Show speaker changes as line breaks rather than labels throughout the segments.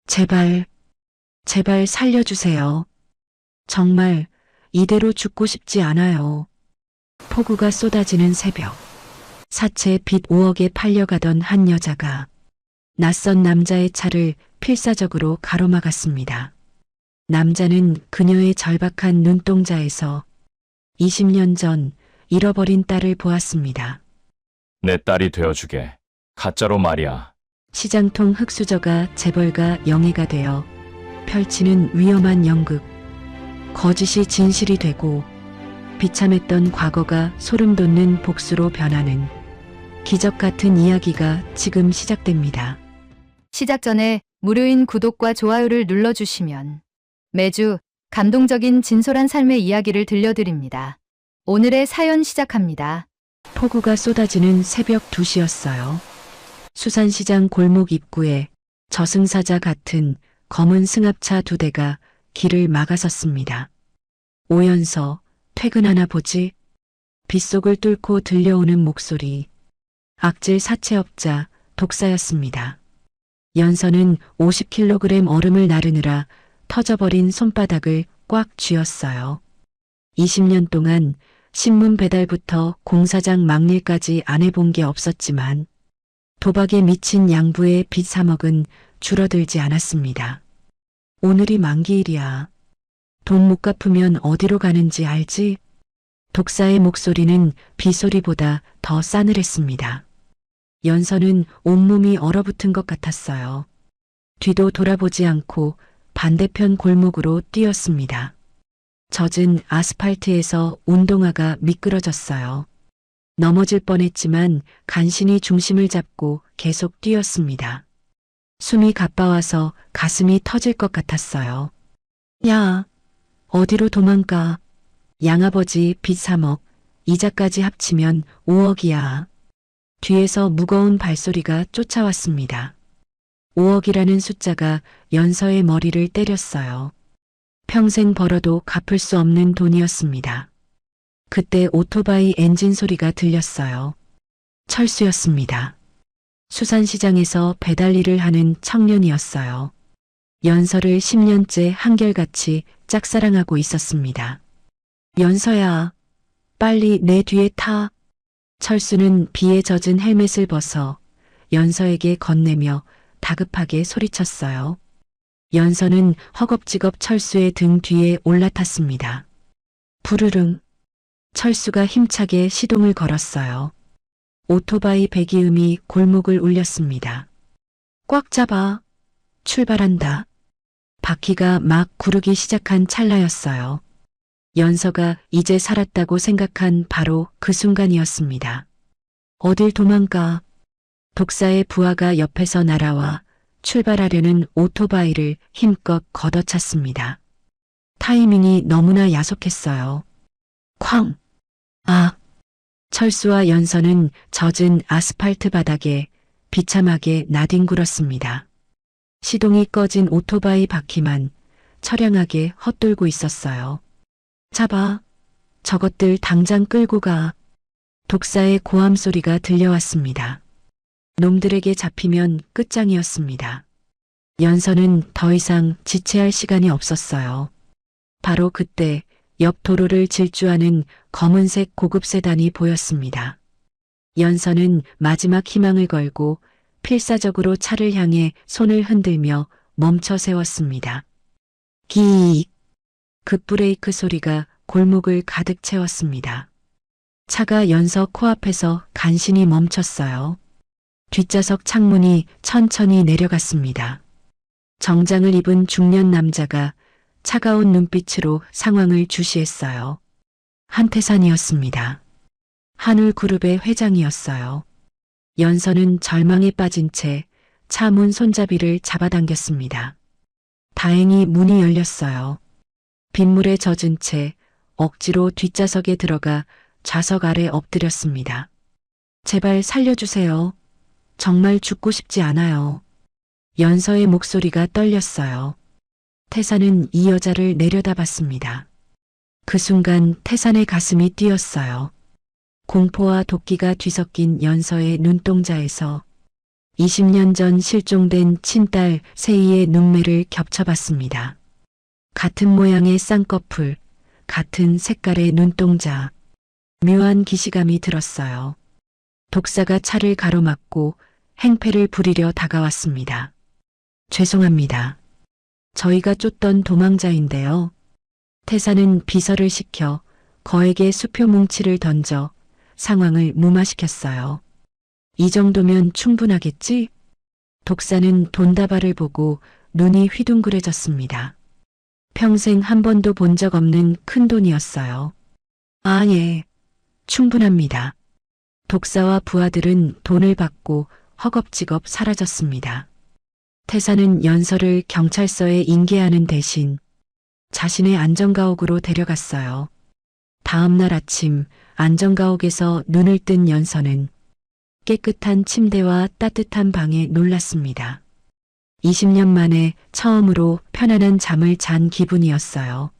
제발, 제발 살려주세요. 정말 이대로 죽고 싶지 않아요. 폭우가 쏟아지는 새벽. 사채 빚 5억에 팔려가던 한 여자가 낯선 남자의 차를 필사적으로 가로막았습니다. 남자는 그녀의 절박한 눈동자에서 20년 전 잃어버린 딸을 보았습니다.
내 딸이 되어주게. 가짜로 말이야.
시장통 흑수저가 재벌가 영예가 되어 펼치는 위험한 연극. 거짓이 진실이 되고 비참했던 과거가 소름 돋는 복수로 변하는 기적 같은 이야기가 지금 시작됩니다.
시작 전에 무료인 구독과 좋아요를 눌러주시면 매주 감동적인 진솔한 삶의 이야기를 들려드립니다. 오늘의 사연 시작합니다.
폭우가 쏟아지는 새벽 2시였어요. 수산시장 골목 입구에 저승사자 같은 검은 승합차 2대가 길을 막아섰습니다. 오연서, 퇴근하나 보지? 빗속을 뚫고 들려오는 목소리. 악질 사채업자, 독사였습니다. 연서는 50kg 얼음을 나르느라 터져버린 손바닥을 꽉 쥐었어요. 20년 동안 신문 배달부터 공사장 막일까지 안 해본 게 없었지만 도박에 미친 양부의 빚 3억은 줄어들지 않았습니다. 오늘이 만기일이야. 돈 못 갚으면 어디로 가는지 알지? 독사의 목소리는 비소리보다 더 싸늘했습니다. 연서는 온몸이 얼어붙은 것 같았어요. 뒤도 돌아보지 않고 반대편 골목으로 뛰었습니다. 젖은 아스팔트에서 운동화가 미끄러졌어요. 넘어질 뻔했지만 간신히 중심을 잡고 계속 뛰었습니다. 숨이 가빠와서 가슴이 터질 것 같았어요. 야, 어디로 도망가? 양아버지 빚 3억, 이자까지 합치면 5억이야. 뒤에서 무거운 발소리가 쫓아왔습니다. 5억이라는 숫자가 연서의 머리를 때렸어요. 평생 벌어도 갚을 수 없는 돈이었습니다. 그때 오토바이 엔진 소리가 들렸어요. 철수였습니다. 수산시장에서 배달 일을 하는 청년이었어요. 연서를 10년째 한결같이 짝사랑하고 있었습니다. 연서야, 빨리 내 뒤에 타. 철수는 비에 젖은 헬멧을 벗어 연서에게 건네며 다급하게 소리쳤어요. 연서는 허겁지겁 철수의 등 뒤에 올라탔습니다. 부르릉. 철수가 힘차게 시동을 걸었어요. 오토바이 배기음이 골목을 울렸습니다. 꽉 잡아. 출발한다. 바퀴가 막 구르기 시작한 찰나였어요. 연서가 이제 살았다고 생각한 바로 그 순간이었습니다. 어딜 도망가. 독사의 부하가 옆에서 날아와 출발하려는 오토바이를 힘껏 걷어찼습니다. 타이밍이 너무나 야속했어요. 쾅! 아! 철수와 연서는 젖은 아스팔트 바닥에 비참하게 나뒹굴었습니다. 시동이 꺼진 오토바이 바퀴만 처량하게 헛돌고 있었어요. 잡아. 저것들 당장 끌고 가. 독사의 고함 소리가 들려왔습니다. 놈들에게 잡히면 끝장이었습니다. 연서는 더 이상 지체할 시간이 없었어요. 바로 그때 옆 도로를 질주하는 검은색 고급 세단이 보였습니다. 연서는 마지막 희망을 걸고 필사적으로 차를 향해 손을 흔들며 멈춰 세웠습니다. 기익! 급브레이크 소리가 골목을 가득 채웠습니다. 차가 연서 코앞에서 간신히 멈췄어요. 뒷좌석 창문이 천천히 내려갔습니다. 정장을 입은 중년 남자가 차가운 눈빛으로 상황을 주시했어요. 한태산이었습니다. 한울그룹의 회장이었어요. 연서는 절망에 빠진 채 차 문 손잡이를 잡아당겼습니다. 다행히 문이 열렸어요. 빗물에 젖은 채 억지로 뒷좌석에 들어가 좌석 아래 엎드렸습니다. 제발 살려주세요. 정말 죽고 싶지 않아요. 연서의 목소리가 떨렸어요. 태산은 이 여자를 내려다봤습니다. 그 순간 태산의 가슴이 뛰었어요. 공포와 도끼가 뒤섞인 연서의 눈동자에서 20년 전 실종된 친딸 세희의 눈매를 겹쳐봤습니다. 같은 모양의 쌍꺼풀, 같은 색깔의 눈동자. 묘한 기시감이 들었어요. 독사가 차를 가로막고 행패를 부리려 다가왔습니다. 죄송합니다. 저희가 쫓던 도망자인데요. 태사는 비서를 시켜 거에게 수표 뭉치를 던져 상황을 무마시켰어요. 이 정도면 충분하겠지? 독사는 돈다발을 보고 눈이 휘둥그레졌습니다. 평생 한 번도 본 적 없는 큰 돈이었어요. 아, 예. 충분합니다. 독사와 부하들은 돈을 받고 허겁지겁 사라졌습니다. 태사는 연서를 경찰서에 인계하는 대신 자신의 안전가옥으로 데려갔어요. 다음 날 아침 안전가옥에서 눈을 뜬 연서는 깨끗한 침대와 따뜻한 방에 놀랐습니다. 20년 만에 처음으로 편안한 잠을 잔 기분이었어요.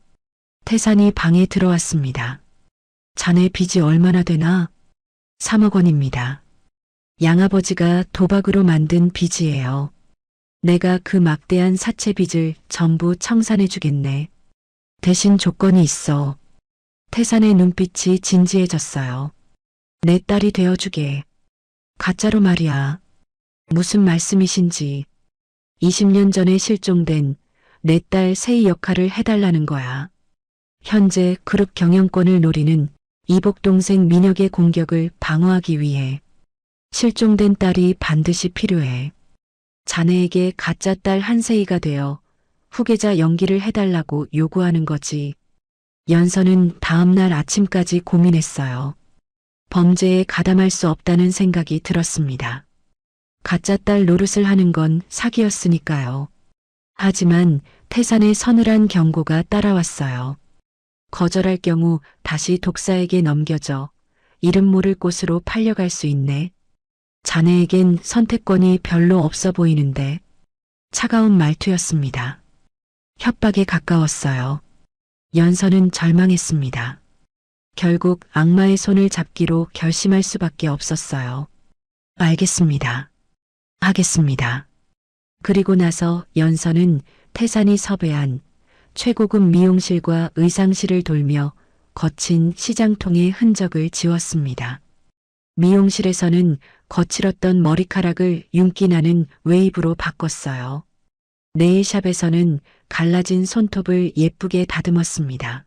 태산이 방에 들어왔습니다. 자네 빚이 얼마나 되나? 3억 원입니다. 양아버지가 도박으로 만든 빚이에요. 내가 그 막대한 사채 빚을 전부 청산해 주겠네. 대신 조건이 있어. 태산의 눈빛이 진지해졌어요. 내 딸이 되어주게. 가짜로 말이야. 무슨 말씀이신지. 20년 전에 실종된 내 딸 세희 역할을 해달라는 거야. 현재 그룹 경영권을 노리는 이복 동생 민혁의 공격을 방어하기 위해 실종된 딸이 반드시 필요해. 자네에게 가짜 딸 한세희가 되어 후계자 연기를 해달라고 요구하는 거지. 연서는 다음 날 아침까지 고민했어요. 범죄에 가담할 수 없다는 생각이 들었습니다. 가짜 딸 노릇을 하는 건 사기였으니까요. 하지만 태산의 서늘한 경고가 따라왔어요. 거절할 경우 다시 독사에게 넘겨져 이름 모를 곳으로 팔려갈 수 있네. 자네에겐 선택권이 별로 없어 보이는데. 차가운 말투였습니다. 협박에 가까웠어요. 연서는 절망했습니다. 결국 악마의 손을 잡기로 결심할 수밖에 없었어요. 알겠습니다. 하겠습니다. 그리고 나서 연서는 태산이 섭외한 최고급 미용실과 의상실을 돌며 거친 시장통의 흔적을 지웠습니다. 미용실에서는 거칠었던 머리카락을 윤기나는 웨이브로 바꿨어요. 네일샵에서는 갈라진 손톱을 예쁘게 다듬었습니다.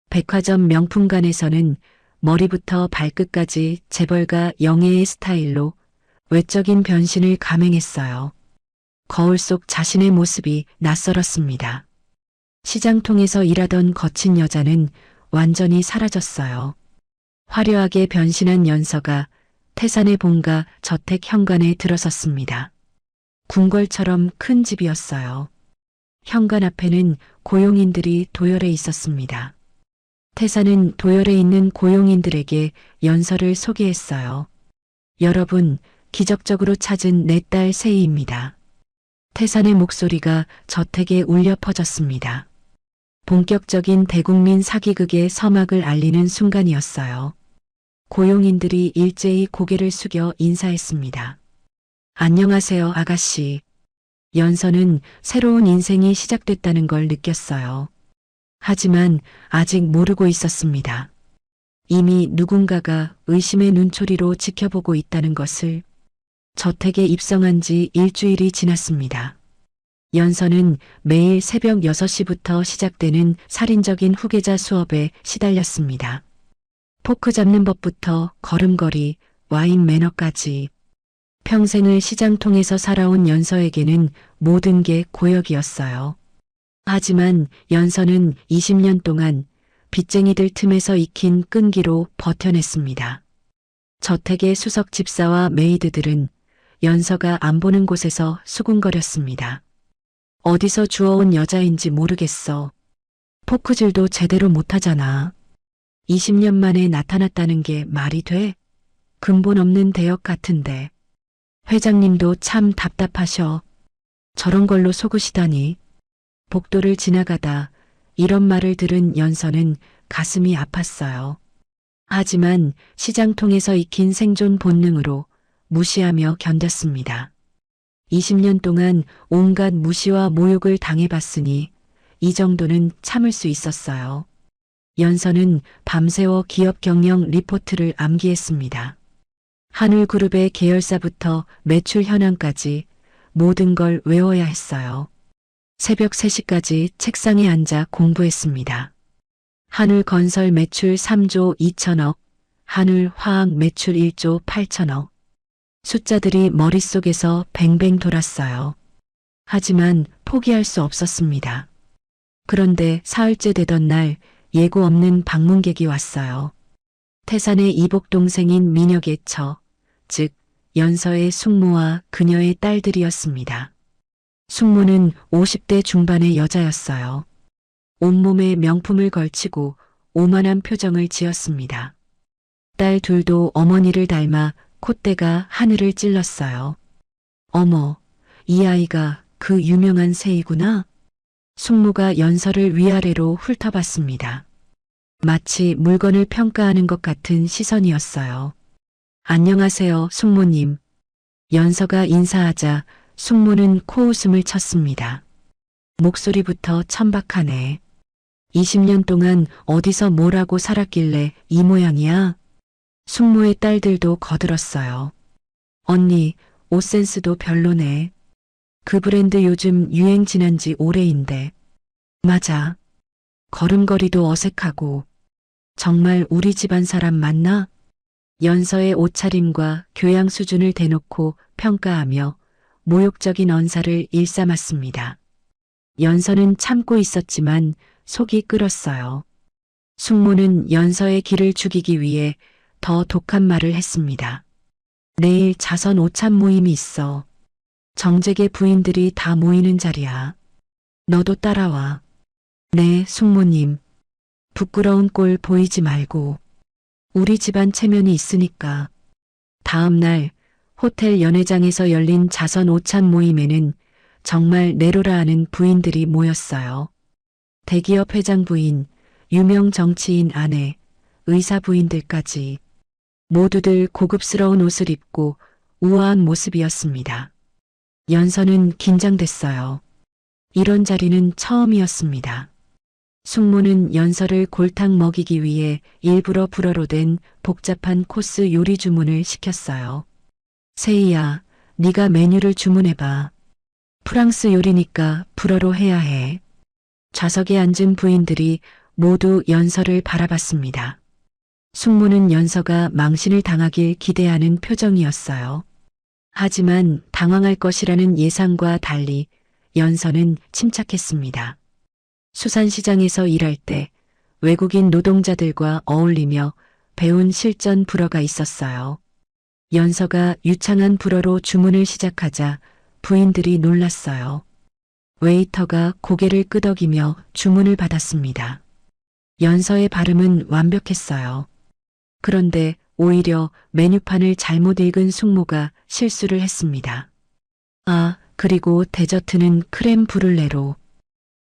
백화점 명품관에서는 머리부터 발끝까지 재벌가 영예의 스타일로 외적인 변신을 감행했어요. 거울 속 자신의 모습이 낯설었습니다. 시장통에서 일하던 거친 여자는 완전히 사라졌어요. 화려하게 변신한 연서가 태산의 본가 저택 현관에 들어섰습니다. 궁궐처럼 큰 집이었어요. 현관 앞에는 고용인들이 도열해 있었습니다. 태산은 도열해 있는 고용인들에게 연서를 소개했어요. 여러분, 기적적으로 찾은 내 딸 세희입니다. 태산의 목소리가 저택에 울려 퍼졌습니다. 본격적인 대국민 사기극의 서막을 알리는 순간이었어요. 고용인들이 일제히 고개를 숙여 인사했습니다. 안녕하세요, 아가씨. 연서는 새로운 인생이 시작됐다는 걸 느꼈어요. 하지만 아직 모르고 있었습니다. 이미 누군가가 의심의 눈초리로 지켜보고 있다는 것을. 저택에 입성한 지 일주일이 지났습니다. 연서는 매일 새벽 6시부터 시작되는 살인적인 후계자 수업에 시달렸습니다. 포크 잡는 법부터 걸음걸이, 와인 매너까지. 평생을 시장통에서 살아온 연서에게는 모든 게 고역이었어요. 하지만 연서는 20년 동안 빚쟁이들 틈에서 익힌 끈기로 버텨냈습니다. 저택의 수석 집사와 메이드들은 연서가 안 보는 곳에서 수군거렸습니다. 어디서 주워온 여자인지 모르겠어. 포크질도 제대로 못하잖아. 20년 만에 나타났다는 게 말이 돼? 근본 없는 대역 같은데. 회장님도 참 답답하셔. 저런 걸로 속으시다니. 복도를 지나가다 이런 말을 들은 연서는 가슴이 아팠어요. 하지만 시장통에서 익힌 생존 본능으로 무시하며 견뎠습니다. 20년 동안 온갖 무시와 모욕을 당해봤으니 이 정도는 참을 수 있었어요. 연서는 밤새워 기업 경영 리포트를 암기했습니다. 한울그룹의 계열사부터 매출 현황까지 모든 걸 외워야 했어요. 새벽 3시까지 책상에 앉아 공부했습니다. 한울건설 매출 3조 2천억, 한울화학 매출 1조 8천억. 숫자들이 머릿속에서 뱅뱅 돌았어요. 하지만 포기할 수 없었습니다. 그런데 사흘째 되던 날 예고 없는 방문객이 왔어요. 태산의 이복 동생인 민혁의 처, 즉 연서의 숙모와 그녀의 딸들이었습니다. 숙모는 50대 중반의 여자였어요. 온몸에 명품을 걸치고 오만한 표정을 지었습니다. 딸 둘도 어머니를 닮아 콧대가 하늘을 찔렀어요. 어머, 이 아이가 그 유명한 새이구나. 숙모가 연서를 위아래로 훑어봤습니다. 마치 물건을 평가하는 것 같은 시선이었어요. 안녕하세요, 숙모님. 연서가 인사하자 숙모는 코웃음을 쳤습니다. 목소리부터 천박하네. 20년 동안 어디서 뭐라고 살았길래 이 모양이야? 숙모의 딸들도 거들었어요. 언니, 옷 센스도 별로네. 그 브랜드 요즘 유행 지난 지 오래인데. 맞아. 걸음걸이도 어색하고. 정말 우리 집안 사람 맞나? 연서의 옷차림과 교양 수준을 대놓고 평가하며 모욕적인 언사를 일삼았습니다. 연서는 참고 있었지만 속이 끓었어요. 숙모는 연서의 기를 죽이기 위해 더 독한 말을 했습니다. 내일 자선 오찬 모임이 있어. 정재계 부인들이 다 모이는 자리야. 너도 따라와. 네, 숙모님. 부끄러운 꼴 보이지 말고. 우리 집안 체면이 있으니까. 다음 날 호텔 연회장에서 열린 자선 오찬 모임에는 정말 내로라 하는 부인들이 모였어요. 대기업 회장 부인, 유명 정치인 아내, 의사 부인들까지. 모두들 고급스러운 옷을 입고 우아한 모습이었습니다. 연서는 긴장됐어요. 이런 자리는 처음이었습니다. 숙모는 연서를 골탕 먹이기 위해 일부러 불어로 된 복잡한 코스 요리 주문을 시켰어요. 세희야, 네가 메뉴를 주문해봐. 프랑스 요리니까 불어로 해야 해. 좌석에 앉은 부인들이 모두 연서를 바라봤습니다. 숙모는 연서가 망신을 당하길 기대하는 표정이었어요. 하지만 당황할 것이라는 예상과 달리 연서는 침착했습니다. 수산시장에서 일할 때 외국인 노동자들과 어울리며 배운 실전 불어가 있었어요. 연서가 유창한 불어로 주문을 시작하자 부인들이 놀랐어요. 웨이터가 고개를 끄덕이며 주문을 받았습니다. 연서의 발음은 완벽했어요. 그런데 오히려 메뉴판을 잘못 읽은 숙모가 실수를 했습니다. 아, 그리고 데저트는 크렘 브룰레로.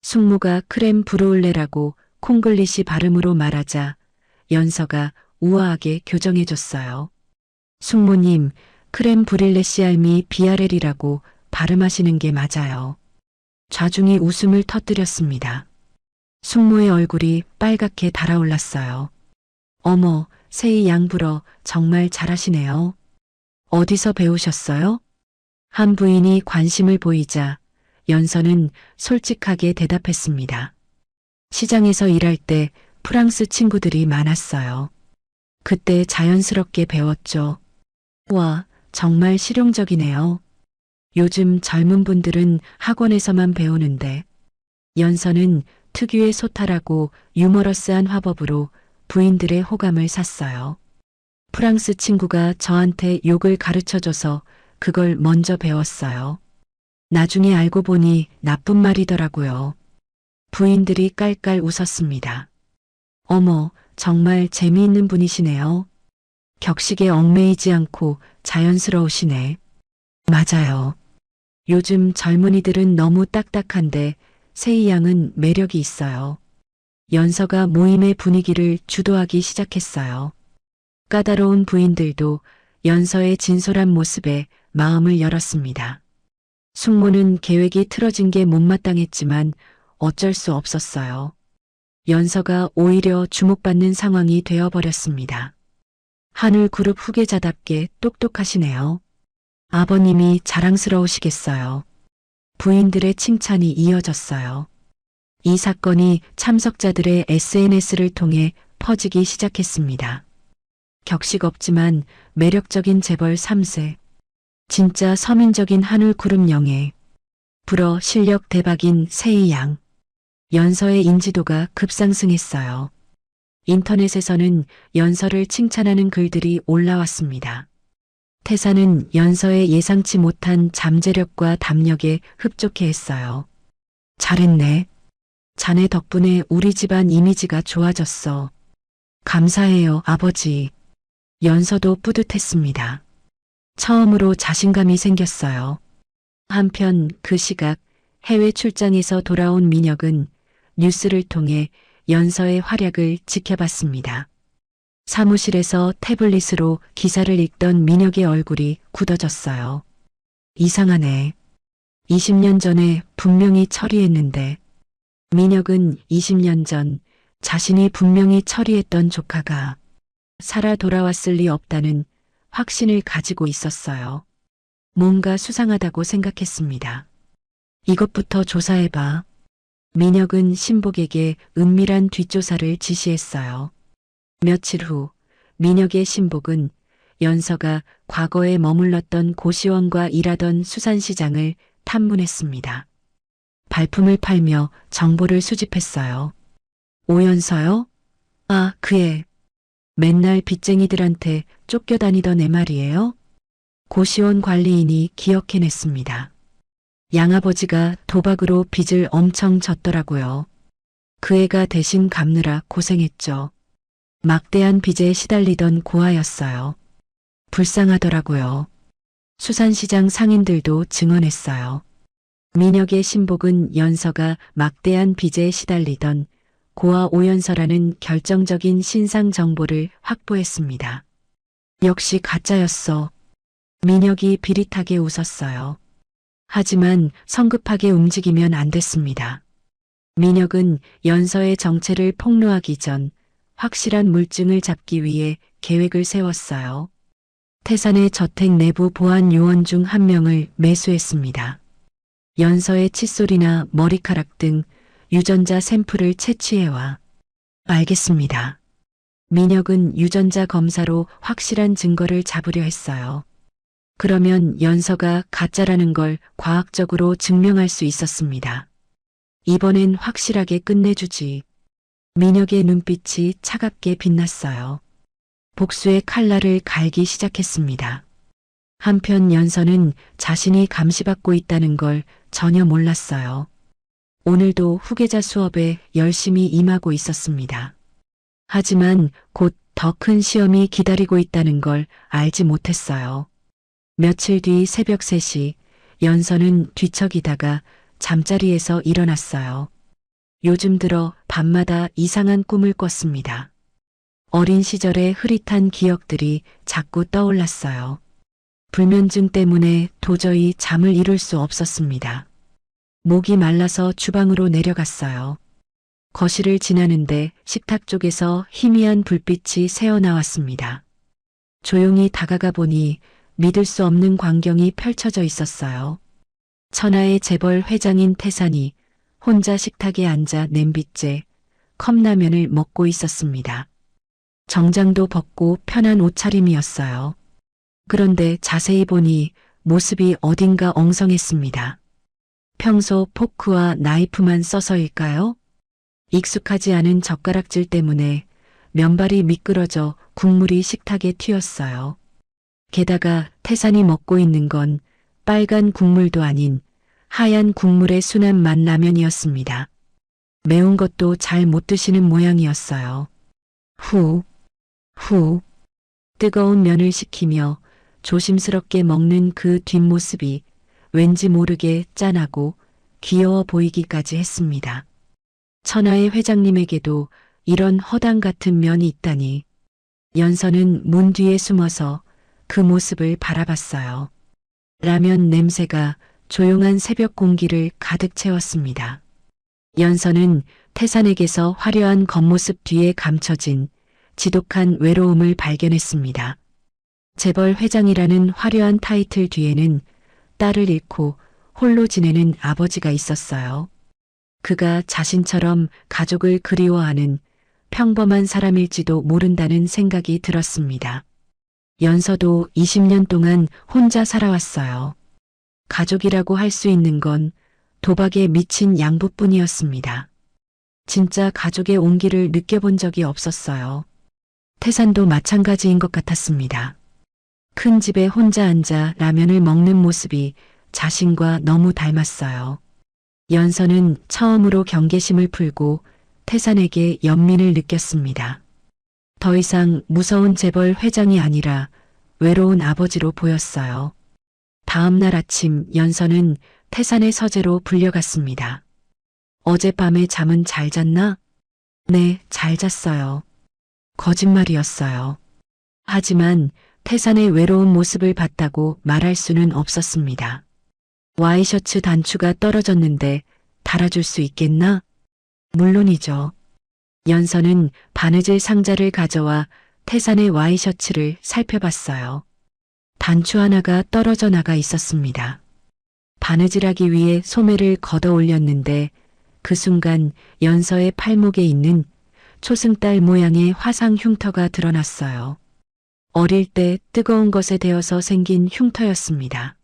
숙모가 크렘 브룰레라고 콩글리시 발음으로 말하자 연서가 우아하게 교정해줬어요. 숙모님, 크렘 브릴레 씨알미 비아렐이라고 발음하시는 게 맞아요. 좌중이 웃음을 터뜨렸습니다. 숙모의 얼굴이 빨갛게 달아올랐어요. 어머, 세희 양불어 정말 잘하시네요. 어디서 배우셨어요? 한 부인이 관심을 보이자 연서는 솔직하게 대답했습니다. 시장에서 일할 때 프랑스 친구들이 많았어요. 그때 자연스럽게 배웠죠. 와, 정말 실용적이네요. 요즘 젊은 분들은 학원에서만 배우는데. 연서는 특유의 소탈하고 유머러스한 화법으로 부인들의 호감을 샀어요. 프랑스 친구가 저한테 욕을 가르쳐줘서 그걸 먼저 배웠어요. 나중에 알고 보니 나쁜 말이더라고요. 부인들이 깔깔 웃었습니다. 어머, 정말 재미있는 분이시네요. 격식에 얽매이지 않고 자연스러우시네. 맞아요. 요즘 젊은이들은 너무 딱딱한데 세희 양은 매력이 있어요. 연서가 모임의 분위기를 주도하기 시작했어요. 까다로운 부인들도 연서의 진솔한 모습에 마음을 열었습니다. 숙모는 계획이 틀어진 게 못마땅했지만 어쩔 수 없었어요. 연서가 오히려 주목받는 상황이 되어버렸습니다. 하늘그룹 후계자답게 똑똑하시네요. 아버님이 자랑스러우시겠어요. 부인들의 칭찬이 이어졌어요. 이 사건이 참석자들의 SNS를 통해 퍼지기 시작했습니다. 격식 없지만 매력적인 재벌 3세. 진짜 서민적인 하늘그룹 영예. 불어 실력 대박인 세희양. 연서의 인지도가 급상승했어요. 인터넷에서는 연서를 칭찬하는 글들이 올라왔습니다. 태사는 연서의 예상치 못한 잠재력과 담력에 흡족해했어요. 잘했네. 자네 덕분에 우리 집안 이미지가 좋아졌어. 감사해요, 아버지. 연서도 뿌듯했습니다. 처음으로 자신감이 생겼어요. 한편 그 시각 해외 출장에서 돌아온 민혁은 뉴스를 통해 연서의 활약을 지켜봤습니다. 사무실에서 태블릿으로 기사를 읽던 민혁의 얼굴이 굳어졌어요. 이상하네. 20년 전에 분명히 처리했는데. 민혁은 20년 전 자신이 분명히 처리했던 조카가 살아 돌아왔을 리 없다는 확신을 가지고 있었어요. 뭔가 수상하다고 생각했습니다. 이것부터 조사해봐. 민혁은 신복에게 은밀한 뒷조사를 지시했어요. 며칠 후 민혁의 신복은 연서가 과거에 머물렀던 고시원과 일하던 수산시장을 탐문했습니다. 발품을 팔며 정보를 수집했어요. 오연서요? 아, 그애. 맨날 빚쟁이들한테 쫓겨다니던 애 말이에요? 고시원 관리인이 기억해냈습니다. 양아버지가 도박으로 빚을 엄청 졌더라고요. 그 애가 대신 갚느라 고생했죠. 막대한 빚에 시달리던 고아였어요. 불쌍하더라고요. 수산시장 상인들도 증언했어요. 민혁의 신복은 연서가 막대한 빚에 시달리던 고아 오연서라는 결정적인 신상 정보를 확보했습니다. 역시 가짜였어. 민혁이 비릿하게 웃었어요. 하지만 성급하게 움직이면 안 됐습니다. 민혁은 연서의 정체를 폭로하기 전 확실한 물증을 잡기 위해 계획을 세웠어요. 태산의 저택 내부 보안 요원 중 한 명을 매수했습니다. 연서의 칫솔이나 머리카락 등 유전자 샘플을 채취해와. 알겠습니다. 민혁은 유전자 검사로 확실한 증거를 잡으려 했어요. 그러면 연서가 가짜라는 걸 과학적으로 증명할 수 있었습니다. 이번엔 확실하게 끝내주지. 민혁의 눈빛이 차갑게 빛났어요. 복수의 칼날을 갈기 시작했습니다. 한편 연서는 자신이 감시받고 있다는 걸 전혀 몰랐어요. 오늘도 후계자 수업에 열심히 임하고 있었습니다. 하지만 곧 더 큰 시험이 기다리고 있다는 걸 알지 못했어요. 며칠 뒤 새벽 3시 연서는 뒤척이다가 잠자리에서 일어났어요. 요즘 들어 밤마다 이상한 꿈을 꿨습니다. 어린 시절의 흐릿한 기억들이 자꾸 떠올랐어요. 불면증 때문에 도저히 잠을 이룰 수 없었습니다. 목이 말라서 주방으로 내려갔어요. 거실을 지나는데 식탁 쪽에서 희미한 불빛이 새어나왔습니다. 조용히 다가가 보니 믿을 수 없는 광경이 펼쳐져 있었어요. 천하의 재벌 회장인 태산이 혼자 식탁에 앉아 냄비째 컵라면을 먹고 있었습니다. 정장도 벗고 편한 옷차림이었어요. 그런데 자세히 보니 모습이 어딘가 엉성했습니다. 평소 포크와 나이프만 써서일까요? 익숙하지 않은 젓가락질 때문에 면발이 미끄러져 국물이 식탁에 튀었어요. 게다가 태산이 먹고 있는 건 빨간 국물도 아닌 하얀 국물의 순한 맛 라면이었습니다. 매운 것도 잘 못 드시는 모양이었어요. 후, 뜨거운 면을 식히며 조심스럽게 먹는 그 뒷모습이 왠지 모르게 짠하고 귀여워 보이기까지 했습니다. 천하의 회장님에게도 이런 허당 같은 면이 있다니. 연서는 문 뒤에 숨어서 그 모습을 바라봤어요. 라면 냄새가 조용한 새벽 공기를 가득 채웠습니다. 연서는 태산에게서 화려한 겉모습 뒤에 감춰진 지독한 외로움을 발견했습니다. 재벌 회장이라는 화려한 타이틀 뒤에는 딸을 잃고 홀로 지내는 아버지가 있었어요. 그가 자신처럼 가족을 그리워하는 평범한 사람일지도 모른다는 생각이 들었습니다. 연서도 20년 동안 혼자 살아왔어요. 가족이라고 할 수 있는 건 도박에 미친 양부뿐이었습니다. 진짜 가족의 온기를 느껴본 적이 없었어요. 태산도 마찬가지인 것 같았습니다. 큰 집에 혼자 앉아 라면을 먹는 모습이 자신과 너무 닮았어요. 연서는 처음으로 경계심을 풀고 태산에게 연민을 느꼈습니다. 더 이상 무서운 재벌 회장이 아니라 외로운 아버지로 보였어요. 다음 날 아침 연서는 태산의 서재로 불려갔습니다. 어젯밤에 잠은 잘 잤나? 네, 잘 잤어요. 거짓말이었어요. 하지만 태산의 외로운 모습을 봤다고 말할 수는 없었습니다. 와이셔츠 단추가 떨어졌는데 달아줄 수 있겠나? 물론이죠. 연서는 바느질 상자를 가져와 태산의 와이셔츠를 살펴봤어요. 단추 하나가 떨어져 나가 있었습니다. 바느질하기 위해 소매를 걷어 올렸는데 그 순간 연서의 팔목에 있는 초승달 모양의 화상 흉터가 드러났어요. 어릴 때 뜨거운 것에 데어서 생긴 흉터였습니다.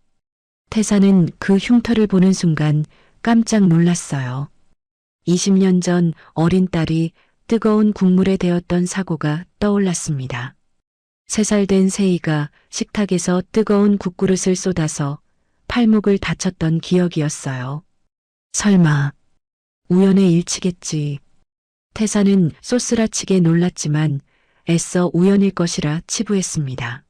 태산은 그 흉터를 보는 순간 깜짝 놀랐어요. 20년 전 어린 딸이 뜨거운 국물에 데웠던 사고가 떠올랐습니다. 3살 된 세이가 식탁에서 뜨거운 국그릇을 쏟아서 팔목을 다쳤던 기억이었어요. 설마 우연의 일치겠지. 태산은 쏘스라치게 놀랐지만 애써 우연일 것이라 치부했습니다.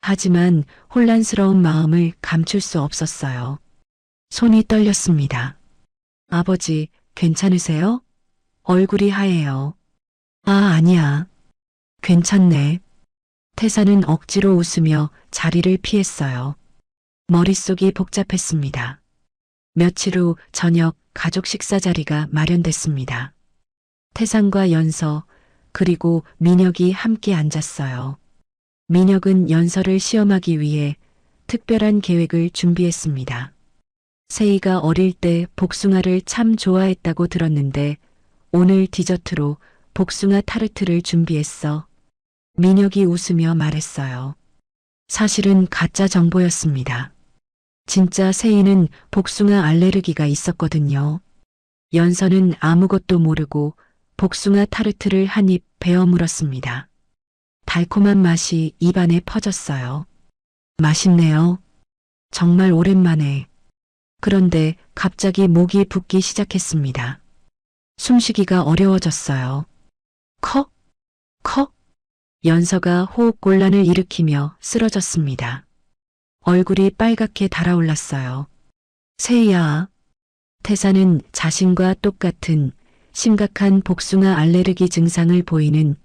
하지만 혼란스러운 마음을 감출 수 없었어요. 손이 떨렸습니다. 아버지, 괜찮으세요? 얼굴이 하얘요. 아, 아니야. 괜찮네. 태산은 억지로 웃으며 자리를 피했어요. 머릿속이 복잡했습니다. 며칠 후 저녁 가족 식사 자리가 마련됐습니다. 태산과 연서 그리고 민혁이 함께 앉았어요. 민혁은 연서를 시험하기 위해 특별한 계획을 준비했습니다. 세이가 어릴 때 복숭아를 참 좋아했다고 들었는데 오늘 디저트로 복숭아 타르트를 준비했어. 민혁이 웃으며 말했어요. 사실은 가짜 정보였습니다. 진짜 세이는 복숭아 알레르기가 있었거든요. 연서는 아무것도 모르고 복숭아 타르트를 한 입 베어 물었습니다. 달콤한 맛이 입안에 퍼졌어요. 맛있네요. 정말 오랜만에. 그런데 갑자기 목이 붓기 시작했습니다. 숨쉬기가 어려워졌어요. 컥, 컥. 연서가 호흡곤란을 일으키며 쓰러졌습니다. 얼굴이 빨갛게 달아올랐어요. 세이야. 태산은 자신과 똑같은 심각한 복숭아 알레르기 증상을 보이는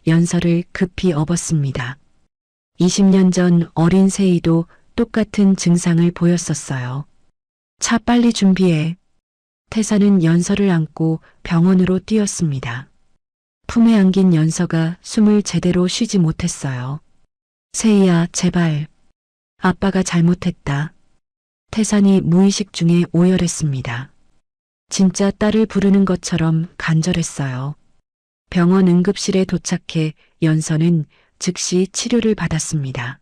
연서를 급히 업었습니다. 20년 전 어린 세이도 똑같은 증상을 보였었어요. 차 빨리 준비해. 태산은 연서를 안고 병원으로 뛰었습니다. 품에 안긴 연서가 숨을 제대로 쉬지 못했어요. 세이야, 제발. 아빠가 잘못했다. 태산이 무의식 중에 오열했습니다. 진짜 딸을 부르는 것처럼 간절했어요. 병원 응급실에 도착해 연서는 즉시 치료를 받았습니다.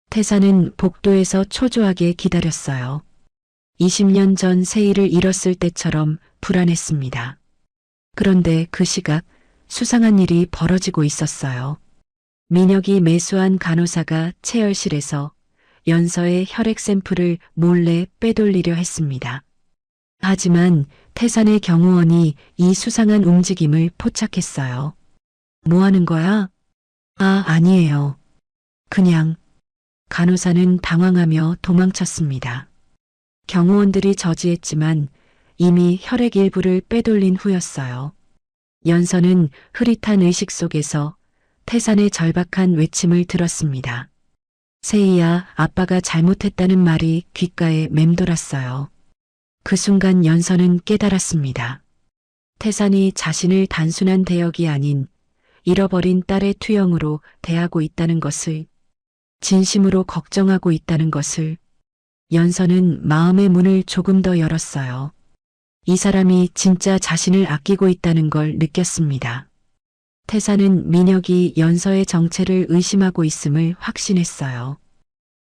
태산은 복도에서 초조하게 기다렸어요. 20년 전 세이를 잃었을 때처럼 불안했습니다. 그런데 그 시각 수상한 일이 벌어지고 있었어요. 민혁이 매수한 간호사가 체열실에서 연서의 혈액 샘플을 몰래 빼돌리려 했습니다. 하지만 태산의 경호원이 이 수상한 움직임을 포착했어요. 뭐 하는 거야? 아, 아니에요. 그냥. 간호사는 당황하며 도망쳤습니다. 경호원들이 저지했지만 이미 혈액 일부를 빼돌린 후였어요. 연서는 흐릿한 의식 속에서 태산의 절박한 외침을 들었습니다. 세희야, 아빠가 잘못했다는 말이 귓가에 맴돌았어요. 그 순간 연서는 깨달았습니다. 태산이 자신을 단순한 대역이 아닌 잃어버린 딸의 투영으로 대하고 있다는 것을, 진심으로 걱정하고 있다는 것을. 연서는 마음의 문을 조금 더 열었어요. 이 사람이 진짜 자신을 아끼고 있다는 걸 느꼈습니다. 태산은 민혁이 연서의 정체를 의심하고 있음을 확신했어요.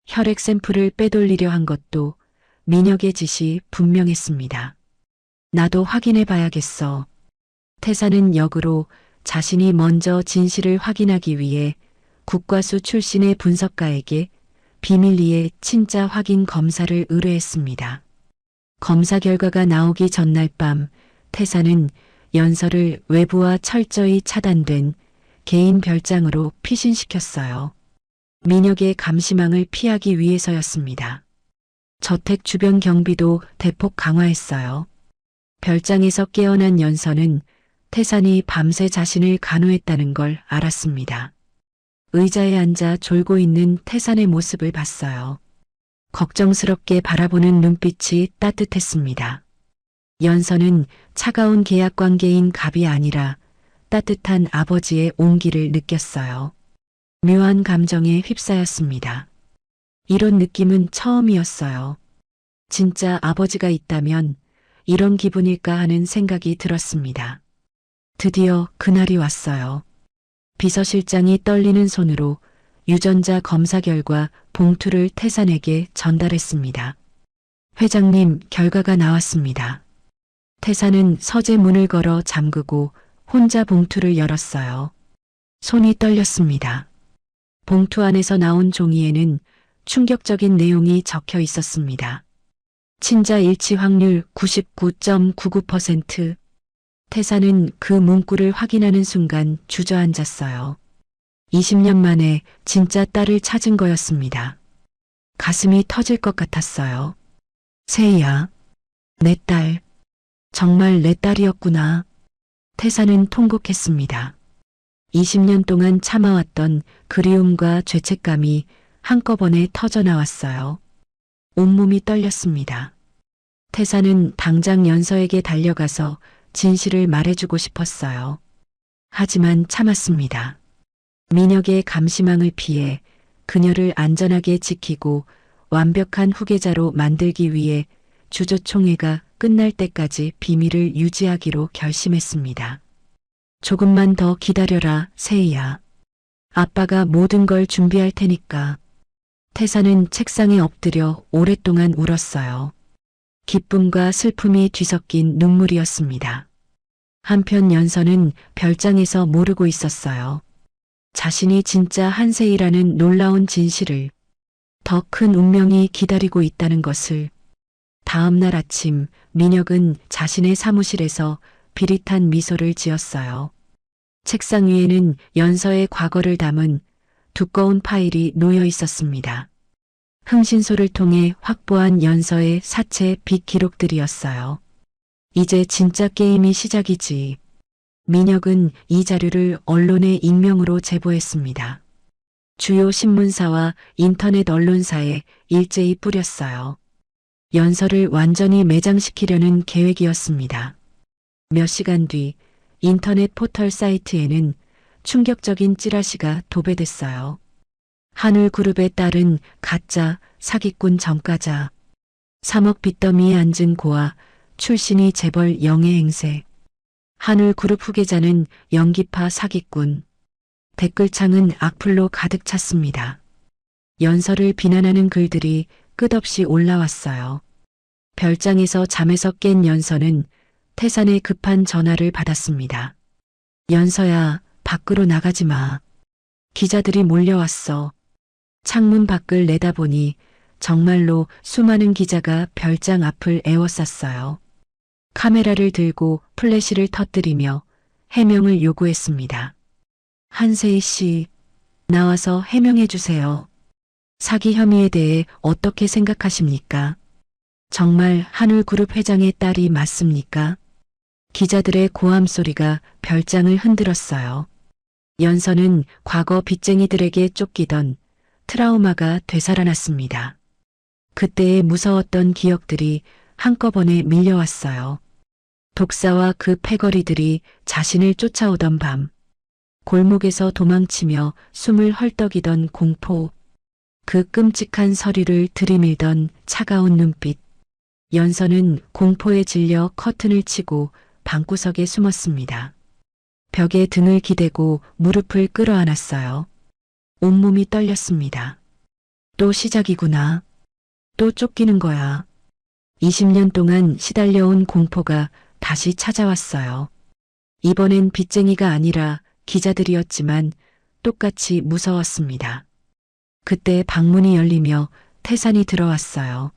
혈액 샘플을 빼돌리려 한 것도 민혁의 짓이 분명했습니다. 나도 확인해 봐야겠어. 태산은 역으로 자신이 먼저 진실을 확인하기 위해 국과수 출신의 분석가에게 비밀리에 친자 확인 검사를 의뢰했습니다. 검사 결과가 나오기 전날 밤 태산은 연서를 외부와 철저히 차단된 개인 별장으로 피신시켰어요. 민혁의 감시망을 피하기 위해서였습니다. 저택 주변 경비도 대폭 강화했어요. 별장에서 깨어난 연서는 태산이 밤새 자신을 간호했다는 걸 알았습니다. 의자에 앉아 졸고 있는 태산의 모습을 봤어요. 걱정스럽게 바라보는 눈빛이 따뜻했습니다. 연서는 차가운 계약 관계인 갑이 아니라 따뜻한 아버지의 온기를 느꼈어요. 묘한 감정에 휩싸였습니다. 이런 느낌은 처음이었어요. 진짜 아버지가 있다면 이런 기분일까 하는 생각이 들었습니다. 드디어 그날이 왔어요. 비서실장이 떨리는 손으로 유전자 검사 결과 봉투를 태산에게 전달했습니다. 회장님, 결과가 나왔습니다. 태산은 서재 문을 걸어 잠그고 혼자 봉투를 열었어요. 손이 떨렸습니다. 봉투 안에서 나온 종이에는 충격적인 내용이 적혀 있었습니다. 친자 일치 확률 99.99%. 태산은 그 문구를 확인하는 순간 주저앉았어요. 20년 만에 진짜 딸을 찾은 거였습니다. 가슴이 터질 것 같았어요. 세희야, 내 딸. 정말 내 딸이었구나. 태산은 통곡했습니다. 20년 동안 참아왔던 그리움과 죄책감이 한꺼번에 터져나왔어요. 온몸이 떨렸습니다. 태산은 당장 연서에게 달려가서 진실을 말해주고 싶었어요. 하지만 참았습니다. 민혁의 감시망을 피해 그녀를 안전하게 지키고 완벽한 후계자로 만들기 위해 주조총회가 끝날 때까지 비밀을 유지하기로 결심했습니다. 조금만 더 기다려라, 세희야. 아빠가 모든 걸 준비할 테니까. 태산은 책상에 엎드려 오랫동안 울었어요. 기쁨과 슬픔이 뒤섞인 눈물이었습니다. 한편 연서는 별장에서 모르고 있었어요. 자신이 진짜 한세희라는 놀라운 진실을, 더 큰 운명이 기다리고 있다는 것을. 다음 날 아침 민혁은 자신의 사무실에서 비릿한 미소를 지었어요. 책상 위에는 연서의 과거를 담은 두꺼운 파일이 놓여 있었습니다. 흥신소를 통해 확보한 연서의 사체 빅 기록들이었어요. 이제 진짜 게임이 시작이지. 민혁은 이 자료를 언론에 익명으로 제보했습니다. 주요 신문사와 인터넷 언론사에 일제히 뿌렸어요. 연서를 완전히 매장시키려는 계획이었습니다. 몇 시간 뒤 인터넷 포털 사이트에는 충격적인 찌라시가 도배됐어요. 한울그룹에 따른 가짜 사기꾼 전과자. 3억 빚더미에 앉은 고아, 출신이 재벌 영예 행세. 한울그룹 후계자는 연기파 사기꾼. 댓글창은 악플로 가득 찼습니다. 연서를 비난하는 글들이 끝없이 올라왔어요. 별장에서 잠에서 깬 연서는 태산의 급한 전화를 받았습니다. 연서야, 밖으로 나가지 마. 기자들이 몰려왔어. 창문 밖을 내다보니 정말로 수많은 기자가 별장 앞을 에워쌌어요. 카메라를 들고 플래시를 터뜨리며 해명을 요구했습니다. 한세희 씨, 나와서 해명해 주세요. 사기 혐의에 대해 어떻게 생각하십니까? 정말 한울그룹 회장의 딸이 맞습니까? 기자들의 고함 소리가 별장을 흔들었어요. 연서는 과거 빚쟁이들에게 쫓기던 트라우마가 되살아났습니다. 그때의 무서웠던 기억들이 한꺼번에 밀려왔어요. 독사와 그 패거리들이 자신을 쫓아오던 밤, 골목에서 도망치며 숨을 헐떡이던 공포, 그 끔찍한 서리를 들이밀던 차가운 눈빛. 연서는 공포에 질려 커튼을 치고 방구석에 숨었습니다. 벽에 등을 기대고 무릎을 끌어안았어요. 온몸이 떨렸습니다. 또 시작이구나. 또 쫓기는 거야. 20년 동안 시달려온 공포가 다시 찾아왔어요. 이번엔 빚쟁이가 아니라 기자들이었지만 똑같이 무서웠습니다. 그때 방문이 열리며 태산이 들어왔어요.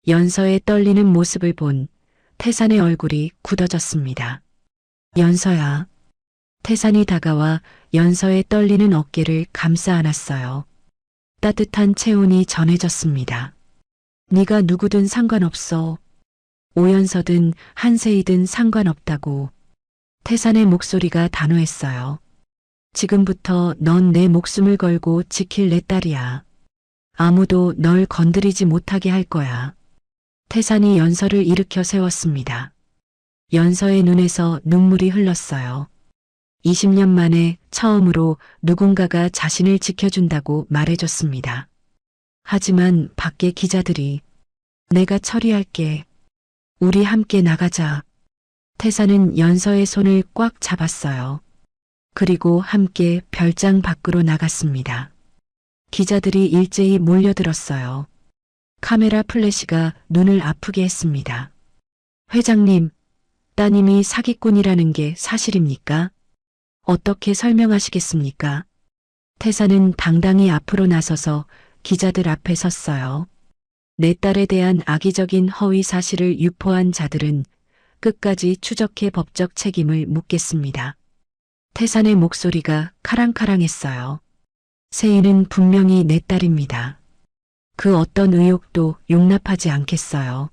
연서의 떨리는 모습을 본 태산의 얼굴이 굳어졌습니다. 연서야. 태산이 다가와 연서의 떨리는 어깨를 감싸 안았어요. 따뜻한 체온이 전해졌습니다. 네가 누구든 상관없어. 오연서든 한세이든 상관없다고. 태산의 목소리가 단호했어요. 지금부터 넌 내 목숨을 걸고 지킬 내 딸이야. 아무도 널 건드리지 못하게 할 거야. 태산이 연서를 일으켜 세웠습니다. 연서의 눈에서 눈물이 흘렀어요. 20년 만에 처음으로 누군가가 자신을 지켜준다고 말해줬습니다. 하지만 밖에 기자들이 내가 처리할게. 우리 함께 나가자. 태산은 연서의 손을 꽉 잡았어요. 그리고 함께 별장 밖으로 나갔습니다. 기자들이 일제히 몰려들었어요. 카메라 플래시가 눈을 아프게 했습니다. 회장님, 따님이 사기꾼이라는 게 사실입니까? 어떻게 설명하시겠습니까? 태산은 당당히 앞으로 나서서 기자들 앞에 섰어요. 내 딸에 대한 악의적인 허위 사실을 유포한 자들은 끝까지 추적해 법적 책임을 묻겠습니다. 태산의 목소리가 카랑카랑했어요. 세인은 분명히 내 딸입니다. 그 어떤 의혹도 용납하지 않겠어요.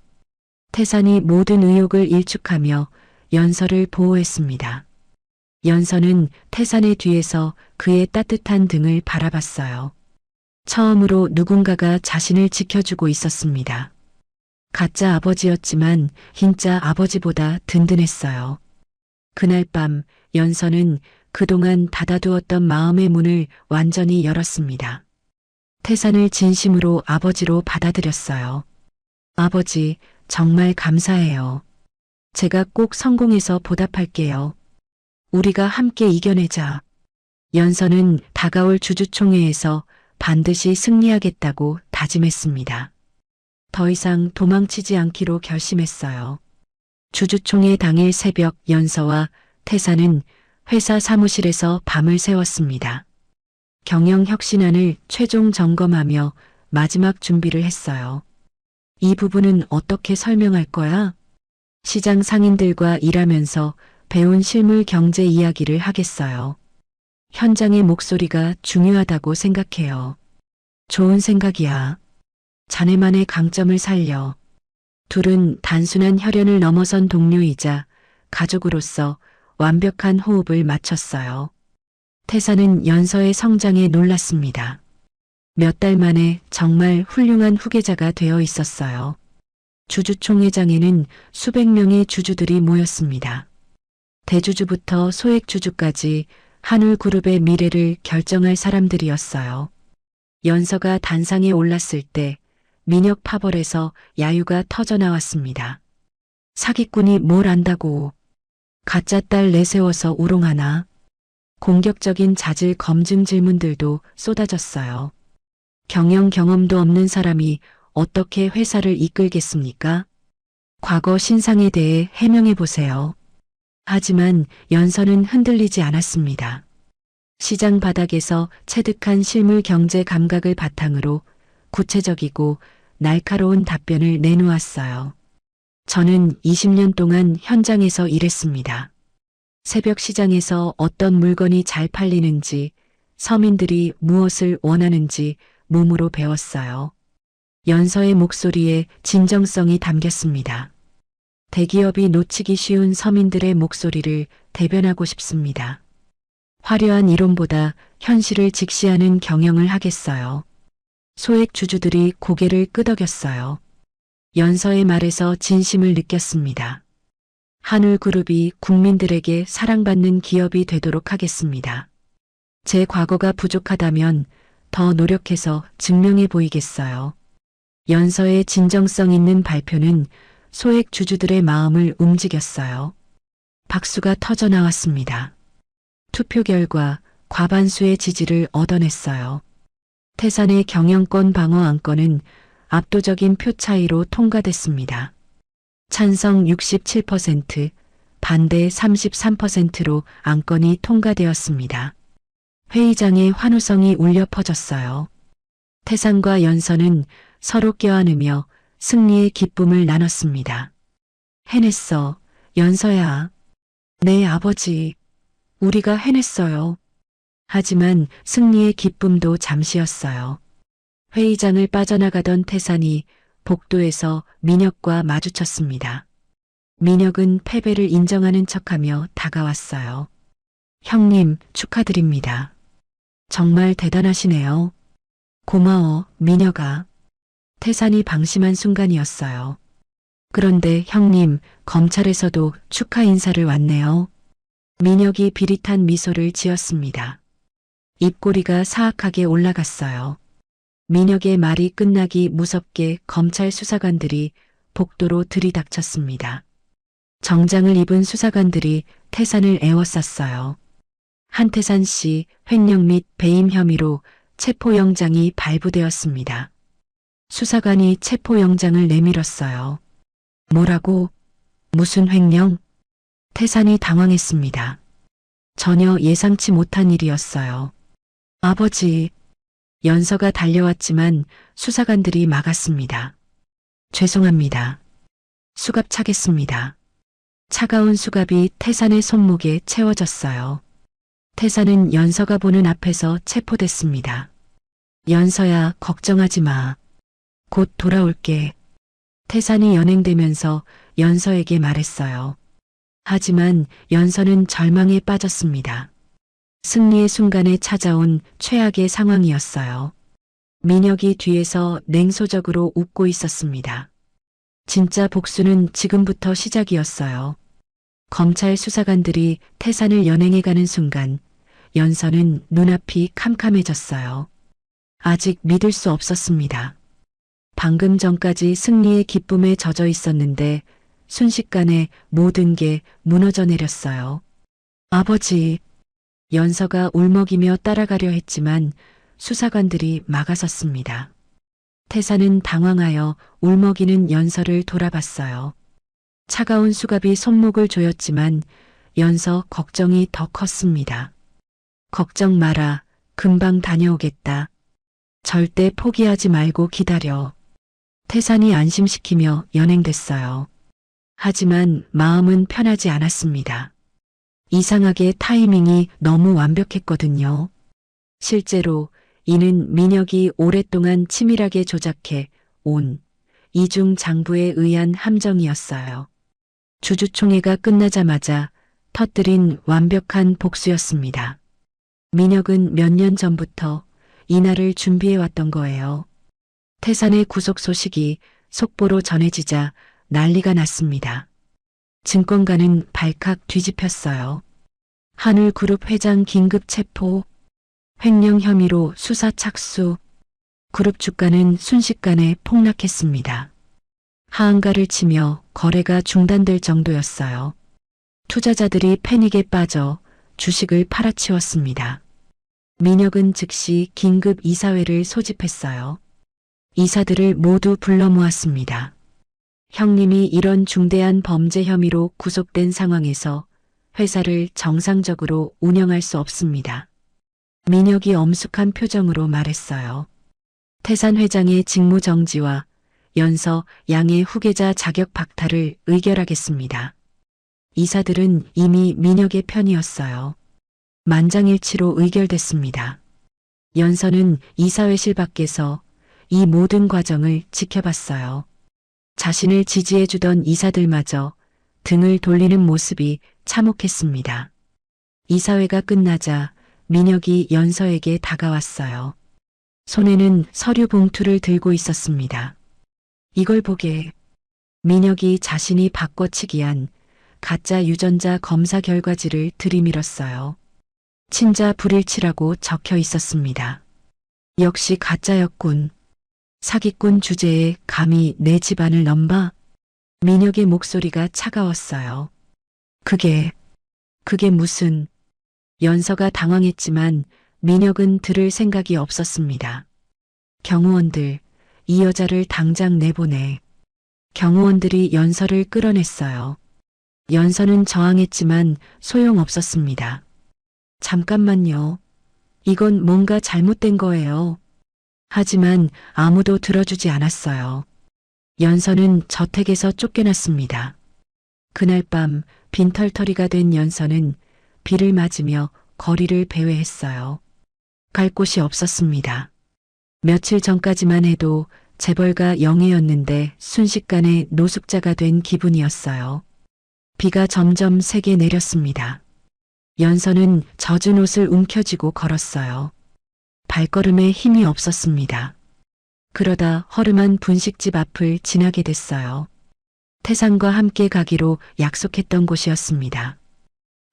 태산이 모든 의혹을 일축하며 연서를 보호했습니다. 연서는 태산의 뒤에서 그의 따뜻한 등을 바라봤어요. 처음으로 누군가가 자신을 지켜주고 있었습니다. 가짜 아버지였지만 진짜 아버지보다 든든했어요. 그날 밤 연서는 그동안 닫아두었던 마음의 문을 완전히 열었습니다. 태산을 진심으로 아버지로 받아들였어요. 아버지, 정말 감사해요. 제가 꼭 성공해서 보답할게요. 우리가 함께 이겨내자. 연서는 다가올 주주총회에서 반드시 승리하겠다고 다짐했습니다. 더 이상 도망치지 않기로 결심했어요. 주주총회 당일 새벽 연서와 태산은 회사 사무실에서 밤을 새웠습니다. 경영혁신안을 최종 점검하며 마지막 준비를 했어요. 이 부분은 어떻게 설명할 거야? 시장 상인들과 일하면서 배운 실물 경제 이야기를 하겠어요. 현장의 목소리가 중요하다고 생각해요. 좋은 생각이야. 자네만의 강점을 살려. 둘은 단순한 혈연을 넘어선 동료이자 가족으로서 완벽한 호흡을 맞췄어요. 태산은 연서의 성장에 놀랐습니다. 몇 달 만에 정말 훌륭한 후계자가 되어 있었어요. 주주총회장에는 수백 명의 주주들이 모였습니다. 대주주부터 소액주주까지 한울그룹의 미래를 결정할 사람들이었어요. 연서가 단상에 올랐을 때 민혁 파벌에서 야유가 터져나왔습니다. 사기꾼이 뭘 안다고. 가짜 딸 내세워서 우롱하나. 공격적인 자질 검증 질문들도 쏟아졌어요. 경영 경험도 없는 사람이 어떻게 회사를 이끌겠습니까? 과거 신상에 대해 해명해 보세요. 하지만 연서는 흔들리지 않았습니다. 시장 바닥에서 체득한 실물 경제 감각을 바탕으로 구체적이고 날카로운 답변을 내놓았어요. 저는 20년 동안 현장에서 일했습니다. 새벽 시장에서 어떤 물건이 잘 팔리는지, 서민들이 무엇을 원하는지 몸으로 배웠어요. 연서의 목소리에 진정성이 담겼습니다. 대기업이 놓치기 쉬운 서민들의 목소리를 대변하고 싶습니다. 화려한 이론보다 현실을 직시하는 경영을 하겠어요. 소액 주주들이 고개를 끄덕였어요. 연서의 말에서 진심을 느꼈습니다. 한울그룹이 국민들에게 사랑받는 기업이 되도록 하겠습니다. 제 과거가 부족하다면 더 노력해서 증명해 보이겠어요. 연서의 진정성 있는 발표는 소액 주주들의 마음을 움직였어요. 박수가 터져 나왔습니다. 투표 결과 과반수의 지지를 얻어냈어요. 태산의 경영권 방어 안건은 압도적인 표 차이로 통과됐습니다. 찬성 67%, 반대 33%로 안건이 통과되었습니다. 회의장에 환호성이 울려 퍼졌어요. 태산과 연서는 서로 껴안으며 승리의 기쁨을 나눴습니다. 해냈어, 연서야. 네, 아버지. 우리가 해냈어요. 하지만 승리의 기쁨도 잠시였어요. 회의장을 빠져나가던 태산이 복도에서 민혁과 마주쳤습니다. 민혁은 패배를 인정하는 척하며 다가왔어요. 형님, 축하드립니다. 정말 대단하시네요. 고마워, 민혁아. 태산이 방심한 순간이었어요. 그런데 형님, 검찰에서도 축하 인사를 왔네요. 민혁이 비릿한 미소를 지었습니다. 입꼬리가 사악하게 올라갔어요. 민혁의 말이 끝나기 무섭게 검찰 수사관들이 복도로 들이닥쳤습니다. 정장을 입은 수사관들이 태산을 에워쌌어요. 한태산 씨 횡령 및 배임 혐의로 체포영장이 발부되었습니다. 수사관이 체포영장을 내밀었어요. 뭐라고? 무슨 횡령? 태산이 당황했습니다. 전혀 예상치 못한 일이었어요. 아버지. 연서가 달려왔지만 수사관들이 막았습니다. 죄송합니다. 수갑 차겠습니다. 차가운 수갑이 태산의 손목에 채워졌어요. 태산은 연서가 보는 앞에서 체포됐습니다. 연서야, 걱정하지 마. 곧 돌아올게. 태산이 연행되면서 연서에게 말했어요. 하지만 연서는 절망에 빠졌습니다. 승리의 순간에 찾아온 최악의 상황이었어요. 민혁이 뒤에서 냉소적으로 웃고 있었습니다. 진짜 복수는 지금부터 시작이었어요. 검찰 수사관들이 태산을 연행해가는 순간 연서는 눈앞이 캄캄해졌어요. 아직 믿을 수 없었습니다. 방금 전까지 승리의 기쁨에 젖어 있었는데 순식간에 모든 게 무너져 내렸어요. 아버지. 연서가 울먹이며 따라가려 했지만 수사관들이 막아섰습니다. 태산은 당황하여 울먹이는 연서를 돌아봤어요. 차가운 수갑이 손목을 조였지만 연서 걱정이 더 컸습니다. 걱정 마라. 금방 다녀오겠다. 절대 포기하지 말고 기다려. 태산이 안심시키며 연행됐어요. 하지만 마음은 편하지 않았습니다. 이상하게 타이밍이 너무 완벽했거든요. 실제로 이는 민혁이 오랫동안 치밀하게 조작해 온 이중 장부에 의한 함정이었어요. 주주총회가 끝나자마자 터뜨린 완벽한 복수였습니다. 민혁은 몇 년 전부터 이날을 준비해왔던 거예요. 태산의 구속 소식이 속보로 전해지자 난리가 났습니다. 증권가는 발칵 뒤집혔어요. 한울그룹 회장 긴급 체포, 횡령 혐의로 수사 착수, 그룹 주가는 순식간에 폭락했습니다. 하한가를 치며 거래가 중단될 정도였어요. 투자자들이 패닉에 빠져 주식을 팔아치웠습니다. 민혁은 즉시 긴급 이사회를 소집했어요. 이사들을 모두 불러 모았습니다. 형님이 이런 중대한 범죄 혐의로 구속된 상황에서 회사를 정상적으로 운영할 수 없습니다. 민혁이 엄숙한 표정으로 말했어요. 태산 회장의 직무 정지와 연서 양의 후계자 자격 박탈을 의결하겠습니다. 이사들은 이미 민혁의 편이었어요. 만장일치로 의결됐습니다. 연서는 이사회실 밖에서 이 모든 과정을 지켜봤어요. 자신을 지지해주던 이사들마저 등을 돌리는 모습이 참혹했습니다. 이사회가 끝나자 민혁이 연서에게 다가왔어요. 손에는 서류 봉투를 들고 있었습니다. 이걸 보게. 민혁이 자신이 바꿔치기한 가짜 유전자 검사 결과지를 들이밀었어요. 친자 불일치라고 적혀 있었습니다. 역시 가짜였군. 사기꾼 주제에 감히 내 집안을 넘봐? 민혁의 목소리가 차가웠어요. 그게 무슨... 연서가 당황했지만 민혁은 들을 생각이 없었습니다. 경호원들, 이 여자를 당장 내보내. 경호원들이 연서를 끌어냈어요. 연서는 저항했지만 소용없었습니다. 잠깐만요. 이건 뭔가 잘못된 거예요. 하지만 아무도 들어주지 않았어요. 연서는 저택에서 쫓겨났습니다. 그날 밤 빈털터리가 된 연서는 비를 맞으며 거리를 배회했어요. 갈 곳이 없었습니다. 며칠 전까지만 해도 재벌가 영예였는데 순식간에 노숙자가 된 기분이었어요. 비가 점점 세게 내렸습니다. 연서는 젖은 옷을 움켜쥐고 걸었어요. 발걸음에 힘이 없었습니다. 그러다 허름한 분식집 앞을 지나게 됐어요. 태산과 함께 가기로 약속했던 곳이었습니다.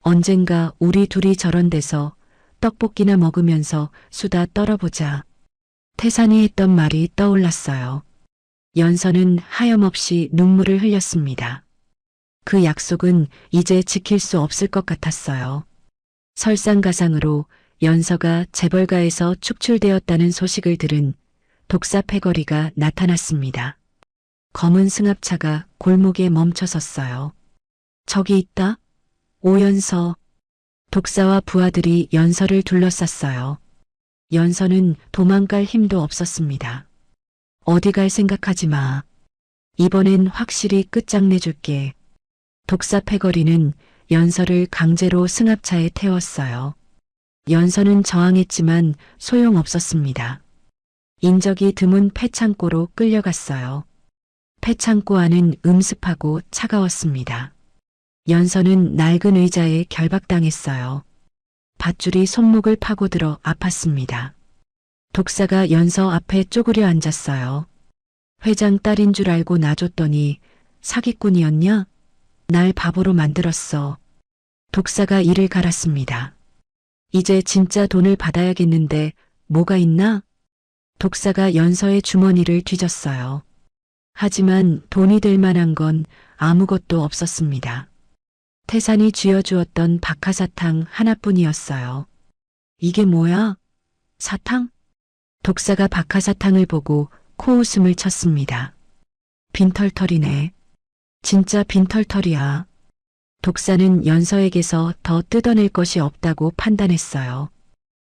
언젠가 우리 둘이 저런 데서 떡볶이나 먹으면서 수다 떨어보자. 태산이 했던 말이 떠올랐어요. 연서는 하염없이 눈물을 흘렸습니다. 그 약속은 이제 지킬 수 없을 것 같았어요. 설상가상으로 연서가 재벌가에서 축출되었다는 소식을 들은 독사 패거리가 나타났습니다. 검은 승합차가 골목에 멈춰섰어요. 저기 있다. 오연서. 독사와 부하들이 연서를 둘러쌌어요. 연서는 도망갈 힘도 없었습니다. 어디 갈 생각하지 마. 이번엔 확실히 끝장내줄게. 독사 패거리는 연서를 강제로 승합차에 태웠어요. 연서는 저항했지만 소용없었습니다. 인적이 드문 폐창고로 끌려갔어요. 폐창고 안은 음습하고 차가웠습니다. 연서는 낡은 의자에 결박당했어요. 밧줄이 손목을 파고들어 아팠습니다. 독사가 연서 앞에 쪼그려 앉았어요. 회장 딸인 줄 알고 놔줬더니 사기꾼이었냐? 날 바보로 만들었어. 독사가 이를 갈았습니다. 이제 진짜 돈을 받아야겠는데 뭐가 있나? 독사가 연서의 주머니를 뒤졌어요. 하지만 돈이 될 만한 건 아무것도 없었습니다. 태산이 쥐어주었던 박하사탕 하나뿐이었어요. 이게 뭐야? 사탕? 독사가 박하사탕을 보고 코웃음을 쳤습니다. 빈털터리네. 진짜 빈털터리야. 독사는 연서에게서 더 뜯어낼 것이 없다고 판단했어요.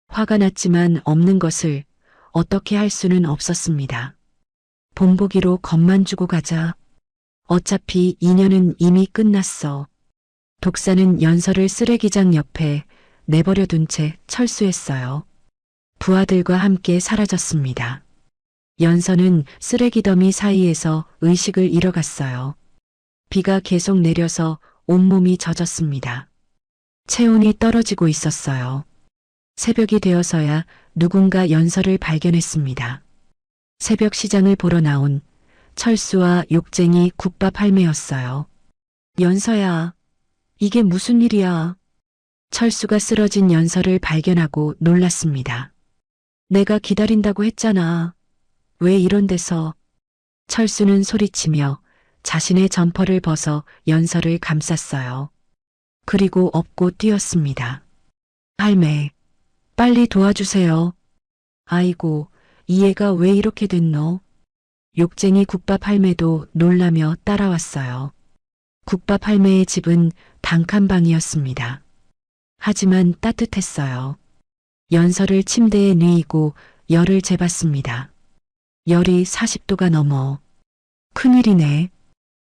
화가 났지만 없는 것을 어떻게 할 수는 없었습니다. 본보기로 겁만 주고 가자. 어차피 인연은 이미 끝났어. 독사는 연서를 쓰레기장 옆에 내버려 둔 채 철수했어요. 부하들과 함께 사라졌습니다. 연서는 쓰레기 더미 사이에서 의식을 잃어갔어요. 비가 계속 내려서 온몸이 젖었습니다. 체온이 떨어지고 있었어요. 새벽이 되어서야 누군가 연서를 발견했습니다. 새벽 시장을 보러 나온 철수와 욕쟁이 국밥 할매였어요. 연서야, 이게 무슨 일이야? 철수가 쓰러진 연서를 발견하고 놀랐습니다. 내가 기다린다고 했잖아. 왜 이런 데서? 철수는 소리치며 자신의 점퍼를 벗어 연서를 감쌌어요. 그리고 업고 뛰었습니다. 할매, 빨리 도와주세요. 아이고, 이 애가 왜 이렇게 됐노? 욕쟁이 국밥 할매도 놀라며 따라왔어요. 국밥 할매의 집은 단칸방이었습니다. 하지만 따뜻했어요. 연서를 침대에 누이고 열을 재봤습니다. 열이 40도가 넘어. 큰일이네.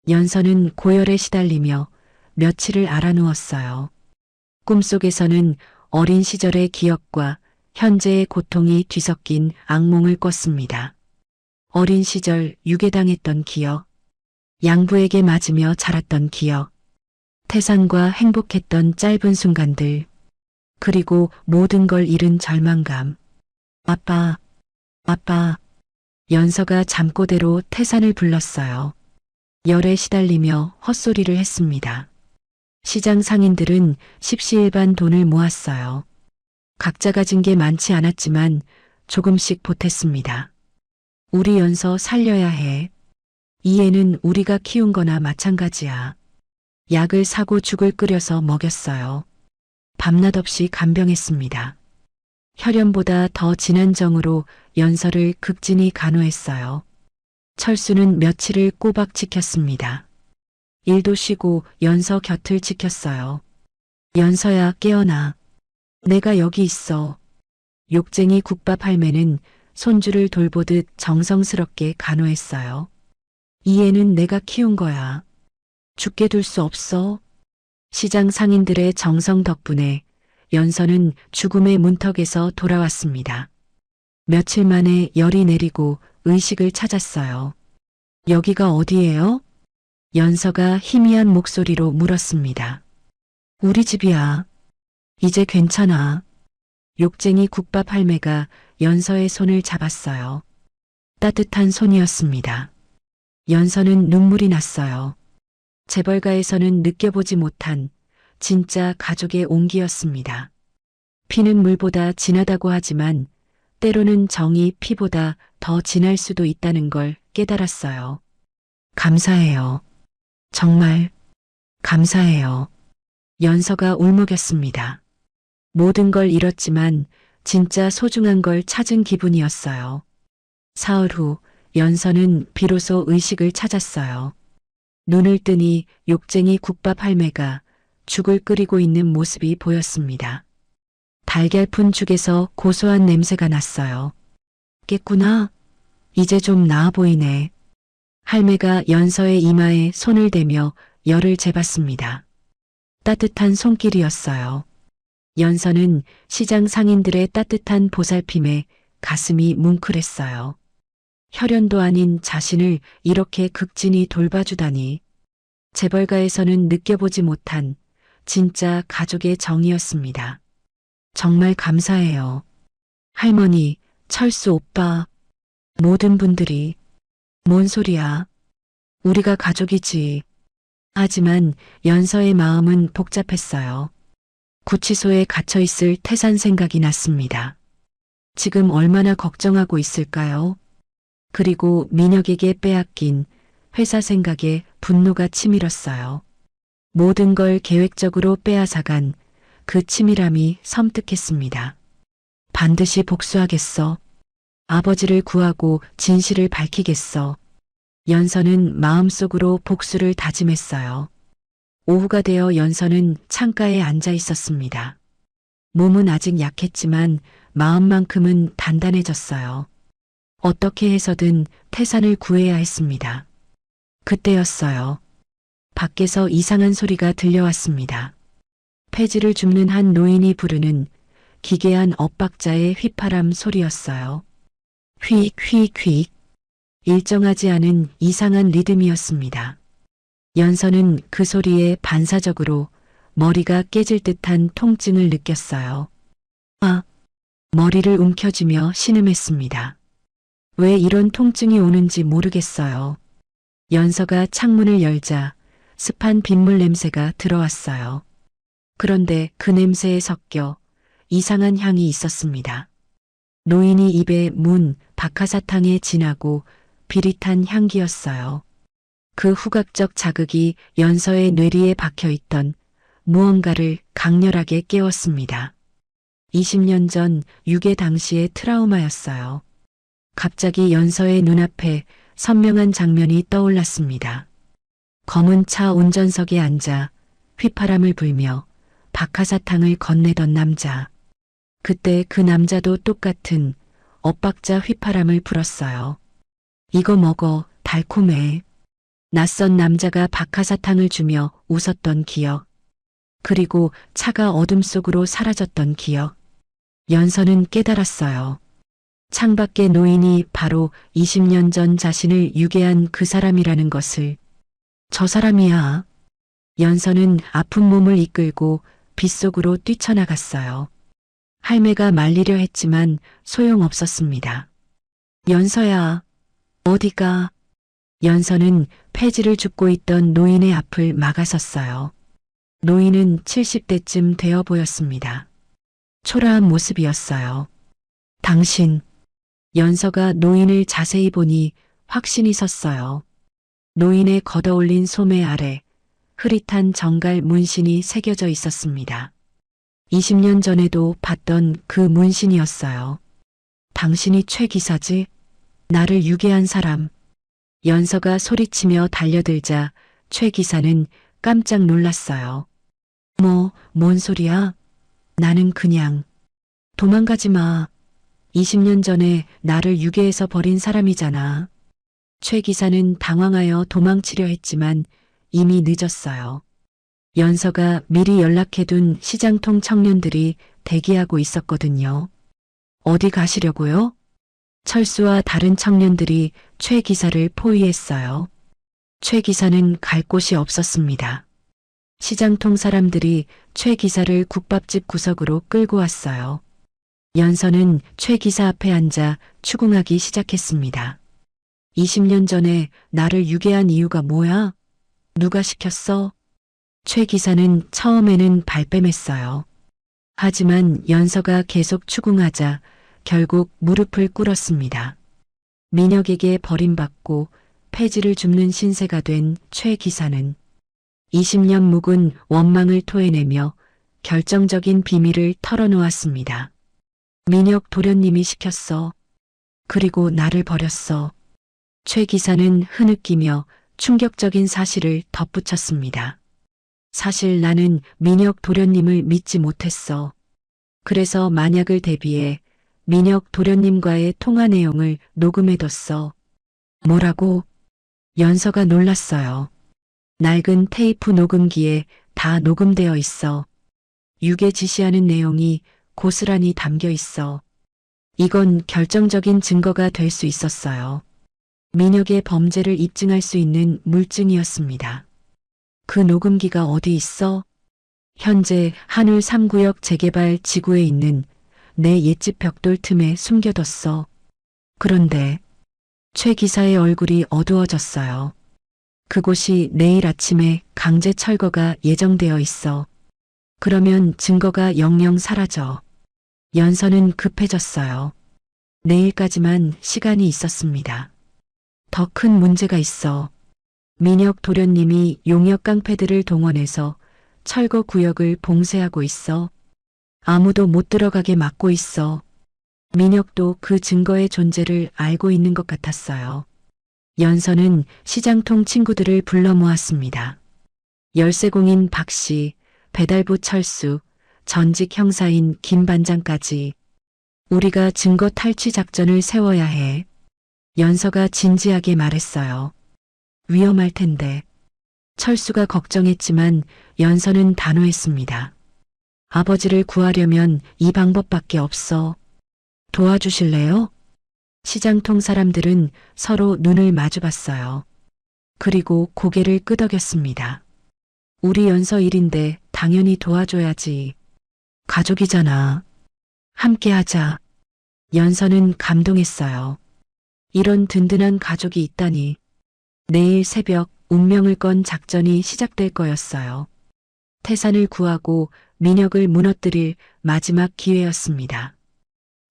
연서는 고열에 시달리며 며칠을 알아누웠어요. 꿈속에서는 어린 시절의 기억과 현재의 고통이 뒤섞인 악몽을 꿨습니다. 어린 시절 유괴당했던 기억, 양부에게 맞으며 자랐던 기억, 태산과 행복했던 짧은 순간들, 그리고 모든 걸 잃은 절망감. 아빠, 아빠, 연서가 잠꼬대로 태산을 불렀어요. 열에 시달리며 헛소리를 했습니다. 시장 상인들은 십시일반 돈을 모았어요. 각자 가진 게 많지 않았지만 조금씩 보탰습니다. 우리 연서 살려야 해. 이 애는 우리가 키운 거나 마찬가지야. 약을 사고 죽을 끓여서 먹였어요. 밤낮 없이 간병했습니다. 혈연보다 더 진한 정으로 연서를 극진히 간호했어요. 철수는 며칠을 꼬박 지켰습니다. 일도 쉬고 연서 곁을 지켰어요. 연서야, 깨어나. 내가 여기 있어. 욕쟁이 국밥 할매는 손주를 돌보듯 정성스럽게 간호했어요. 이 애는 내가 키운 거야. 죽게 둘 수 없어. 시장 상인들의 정성 덕분에 연서는 죽음의 문턱에서 돌아왔습니다. 며칠 만에 열이 내리고 의식을 찾았어요. 여기가 어디예요? 연서가 희미한 목소리로 물었습니다. 우리 집이야. 이제 괜찮아. 욕쟁이 국밥 할매가 연서의 손을 잡았어요. 따뜻한 손이었습니다. 연서는 눈물이 났어요. 재벌가에서는 느껴보지 못한 진짜 가족의 온기였습니다. 피는 물보다 진하다고 하지만 때로는 정이 피보다 더 진할 수도 있다는 걸 깨달았어요. 감사해요. 정말 감사해요. 연서가 울먹였습니다. 모든 걸 잃었지만 진짜 소중한 걸 찾은 기분이었어요. 사흘 후 연서는 비로소 의식을 찾았어요. 눈을 뜨니 욕쟁이 국밥 할매가 죽을 끓이고 있는 모습이 보였습니다. 달걀 푼 죽에서 고소한 냄새가 났어요. 깼구나. 이제 좀 나아 보이네. 할매가 연서의 이마에 손을 대며 열을 재봤습니다. 따뜻한 손길이었어요. 연서는 시장 상인들의 따뜻한 보살핌에 가슴이 뭉클했어요. 혈연도 아닌 자신을 이렇게 극진히 돌봐주다니. 재벌가에서는 느껴보지 못한 진짜 가족의 정이었습니다. 정말 감사해요. 할머니, 철수 오빠, 모든 분들이. 뭔 소리야. 우리가 가족이지. 하지만 연서의 마음은 복잡했어요. 구치소에 갇혀있을 태산 생각이 났습니다. 지금 얼마나 걱정하고 있을까요? 그리고 민혁에게 빼앗긴 회사 생각에 분노가 치밀었어요. 모든 걸 계획적으로 빼앗아간 그 치밀함이 섬뜩했습니다. 반드시 복수하겠어. 아버지를 구하고 진실을 밝히겠어. 연서는 마음속으로 복수를 다짐했어요. 오후가 되어 연서는 창가에 앉아 있었습니다. 몸은 아직 약했지만 마음만큼은 단단해졌어요. 어떻게 해서든 태산을 구해야 했습니다. 그때였어요. 밖에서 이상한 소리가 들려왔습니다. 폐지를 줍는 한 노인이 부르는 기괴한 엇박자의 휘파람 소리였어요. 휙휙휙. 일정하지 않은 이상한 리듬이었습니다. 연서는 그 소리에 반사적으로 머리가 깨질 듯한 통증을 느꼈어요. 아! 머리를 움켜쥐며 신음했습니다. 왜 이런 통증이 오는지 모르겠어요. 연서가 창문을 열자 습한 빗물 냄새가 들어왔어요. 그런데 그 냄새에 섞여 이상한 향이 있었습니다. 노인이 입에 문 박하사탕에 진하고 비릿한 향기였어요. 그 후각적 자극이 연서의 뇌리에 박혀있던 무언가를 강렬하게 깨웠습니다. 20년 전 유괴 당시의 트라우마였어요. 갑자기 연서의 눈앞에 선명한 장면이 떠올랐습니다. 검은 차 운전석에 앉아 휘파람을 불며 박하사탕을 건네던 남자. 그때 그 남자도 똑같은 엇박자 휘파람을 불었어요. 이거 먹어, 달콤해. 낯선 남자가 박하사탕을 주며 웃었던 기억. 그리고 차가 어둠 속으로 사라졌던 기억. 연서는 깨달았어요. 창밖의 노인이 바로 20년 전 자신을 유괴한 그 사람이라는 것을. 저 사람이야. 연서는 아픈 몸을 이끌고 빗속으로 뛰쳐나갔어요. 할매가 말리려 했지만 소용없었습니다. 연서야, 어디가? 연서는 폐지를 줍고 있던 노인의 앞을 막아섰어요. 노인은 70대쯤 되어 보였습니다. 초라한 모습이었어요. 당신, 연서가 노인을 자세히 보니 확신이 섰어요. 노인의 걷어올린 소매 아래 흐릿한 정갈 문신이 새겨져 있었습니다. 20년 전에도 봤던 그 문신이었어요. 당신이 최 기사지? 나를 유괴한 사람. 연서가 소리치며 달려들자 최 기사는 깜짝 놀랐어요. 뭔 소리야? 나는 그냥 도망가지 마. 20년 전에 나를 유괴해서 버린 사람이잖아. 최 기사는 당황하여 도망치려 했지만 이미 늦었어요. 연서가 미리 연락해둔 시장통 청년들이 대기하고 있었거든요. 어디 가시려고요? 철수와 다른 청년들이 최 기사를 포위했어요. 최 기사는 갈 곳이 없었습니다. 시장통 사람들이 최 기사를 국밥집 구석으로 끌고 왔어요. 연서는 최 기사 앞에 앉아 추궁하기 시작했습니다. 20년 전에 나를 유괴한 이유가 뭐야? 누가 시켰어? 최 기사는 처음에는 발뺌했어요. 하지만 연서가 계속 추궁하자 결국 무릎을 꿇었습니다. 민혁에게 버림받고 폐지를 줍는 신세가 된 최 기사는 20년 묵은 원망을 토해내며 결정적인 비밀을 털어놓았습니다. 민혁 도련님이 시켰어. 그리고 나를 버렸어. 최 기사는 흐느끼며 충격적인 사실을 덧붙였습니다. 사실 나는 민혁 도련님을 믿지 못했어. 그래서 만약을 대비해 민혁 도련님과의 통화 내용을 녹음해뒀어. 뭐라고? 연서가 놀랐어요. 낡은 테이프 녹음기에 다 녹음되어 있어. 유괴 지시하는 내용이 고스란히 담겨 있어. 이건 결정적인 증거가 될 수 있었어요. 민혁의 범죄를 입증할 수 있는 물증이었습니다. 그 녹음기가 어디 있어? 현재 한울 3구역 재개발 지구에 있는 내 옛집 벽돌 틈에 숨겨뒀어. 그런데 최 기사의 얼굴이 어두워졌어요. 그곳이 내일 아침에 강제 철거가 예정되어 있어. 그러면 증거가 영영 사라져. 연서는 급해졌어요. 내일까지만 시간이 있었습니다. 더 큰 문제가 있어. 민혁 도련님이 용역 깡패들을 동원해서 철거 구역을 봉쇄하고 있어. 아무도 못 들어가게 막고 있어. 민혁도 그 증거의 존재를 알고 있는 것 같았어요. 연서는 시장통 친구들을 불러 모았습니다. 열쇠공인 박씨, 배달부 철수, 전직 형사인 김 반장까지. 우리가 증거 탈취 작전을 세워야 해. 연서가 진지하게 말했어요. 위험할 텐데. 철수가 걱정했지만 연서는 단호했습니다. 아버지를 구하려면 이 방법밖에 없어. 도와주실래요? 시장통 사람들은 서로 눈을 마주봤어요. 그리고 고개를 끄덕였습니다. 우리 연서 일인데 당연히 도와줘야지. 가족이잖아. 함께하자. 연서는 감동했어요. 이런 든든한 가족이 있다니. 내일 새벽 운명을 건 작전이 시작될 거였어요. 태산을 구하고 민혁을 무너뜨릴 마지막 기회였습니다.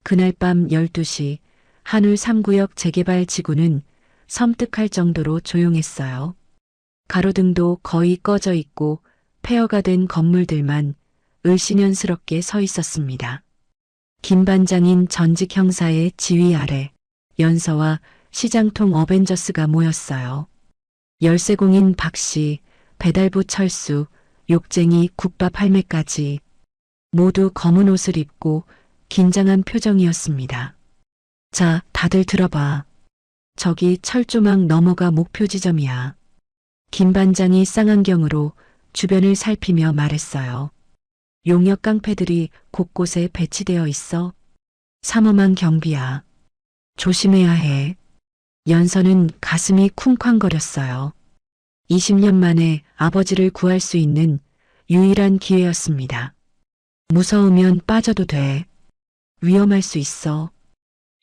그날 밤 12시 한울 3구역 재개발 지구는 섬뜩할 정도로 조용했어요. 가로등도 거의 꺼져 있고 폐허가 된 건물들만 을씨년스럽게 서 있었습니다. 김 반장인 전직 형사의 지휘 아래 연서와 시장통 어벤져스가 모였어요. 열쇠공인 박씨, 배달부 철수, 욕쟁이 국밥 할매까지 모두 검은 옷을 입고 긴장한 표정이었습니다. 자, 다들 들어봐. 저기 철조망 너머가 목표 지점이야. 김 반장이 쌍안경으로 주변을 살피며 말했어요. 용역 깡패들이 곳곳에 배치되어 있어. 삼엄한 경비야. 조심해야 해. 연서는 가슴이 쿵쾅거렸어요. 20년 만에 아버지를 구할 수 있는 유일한 기회였습니다. 무서우면 빠져도 돼. 위험할 수 있어.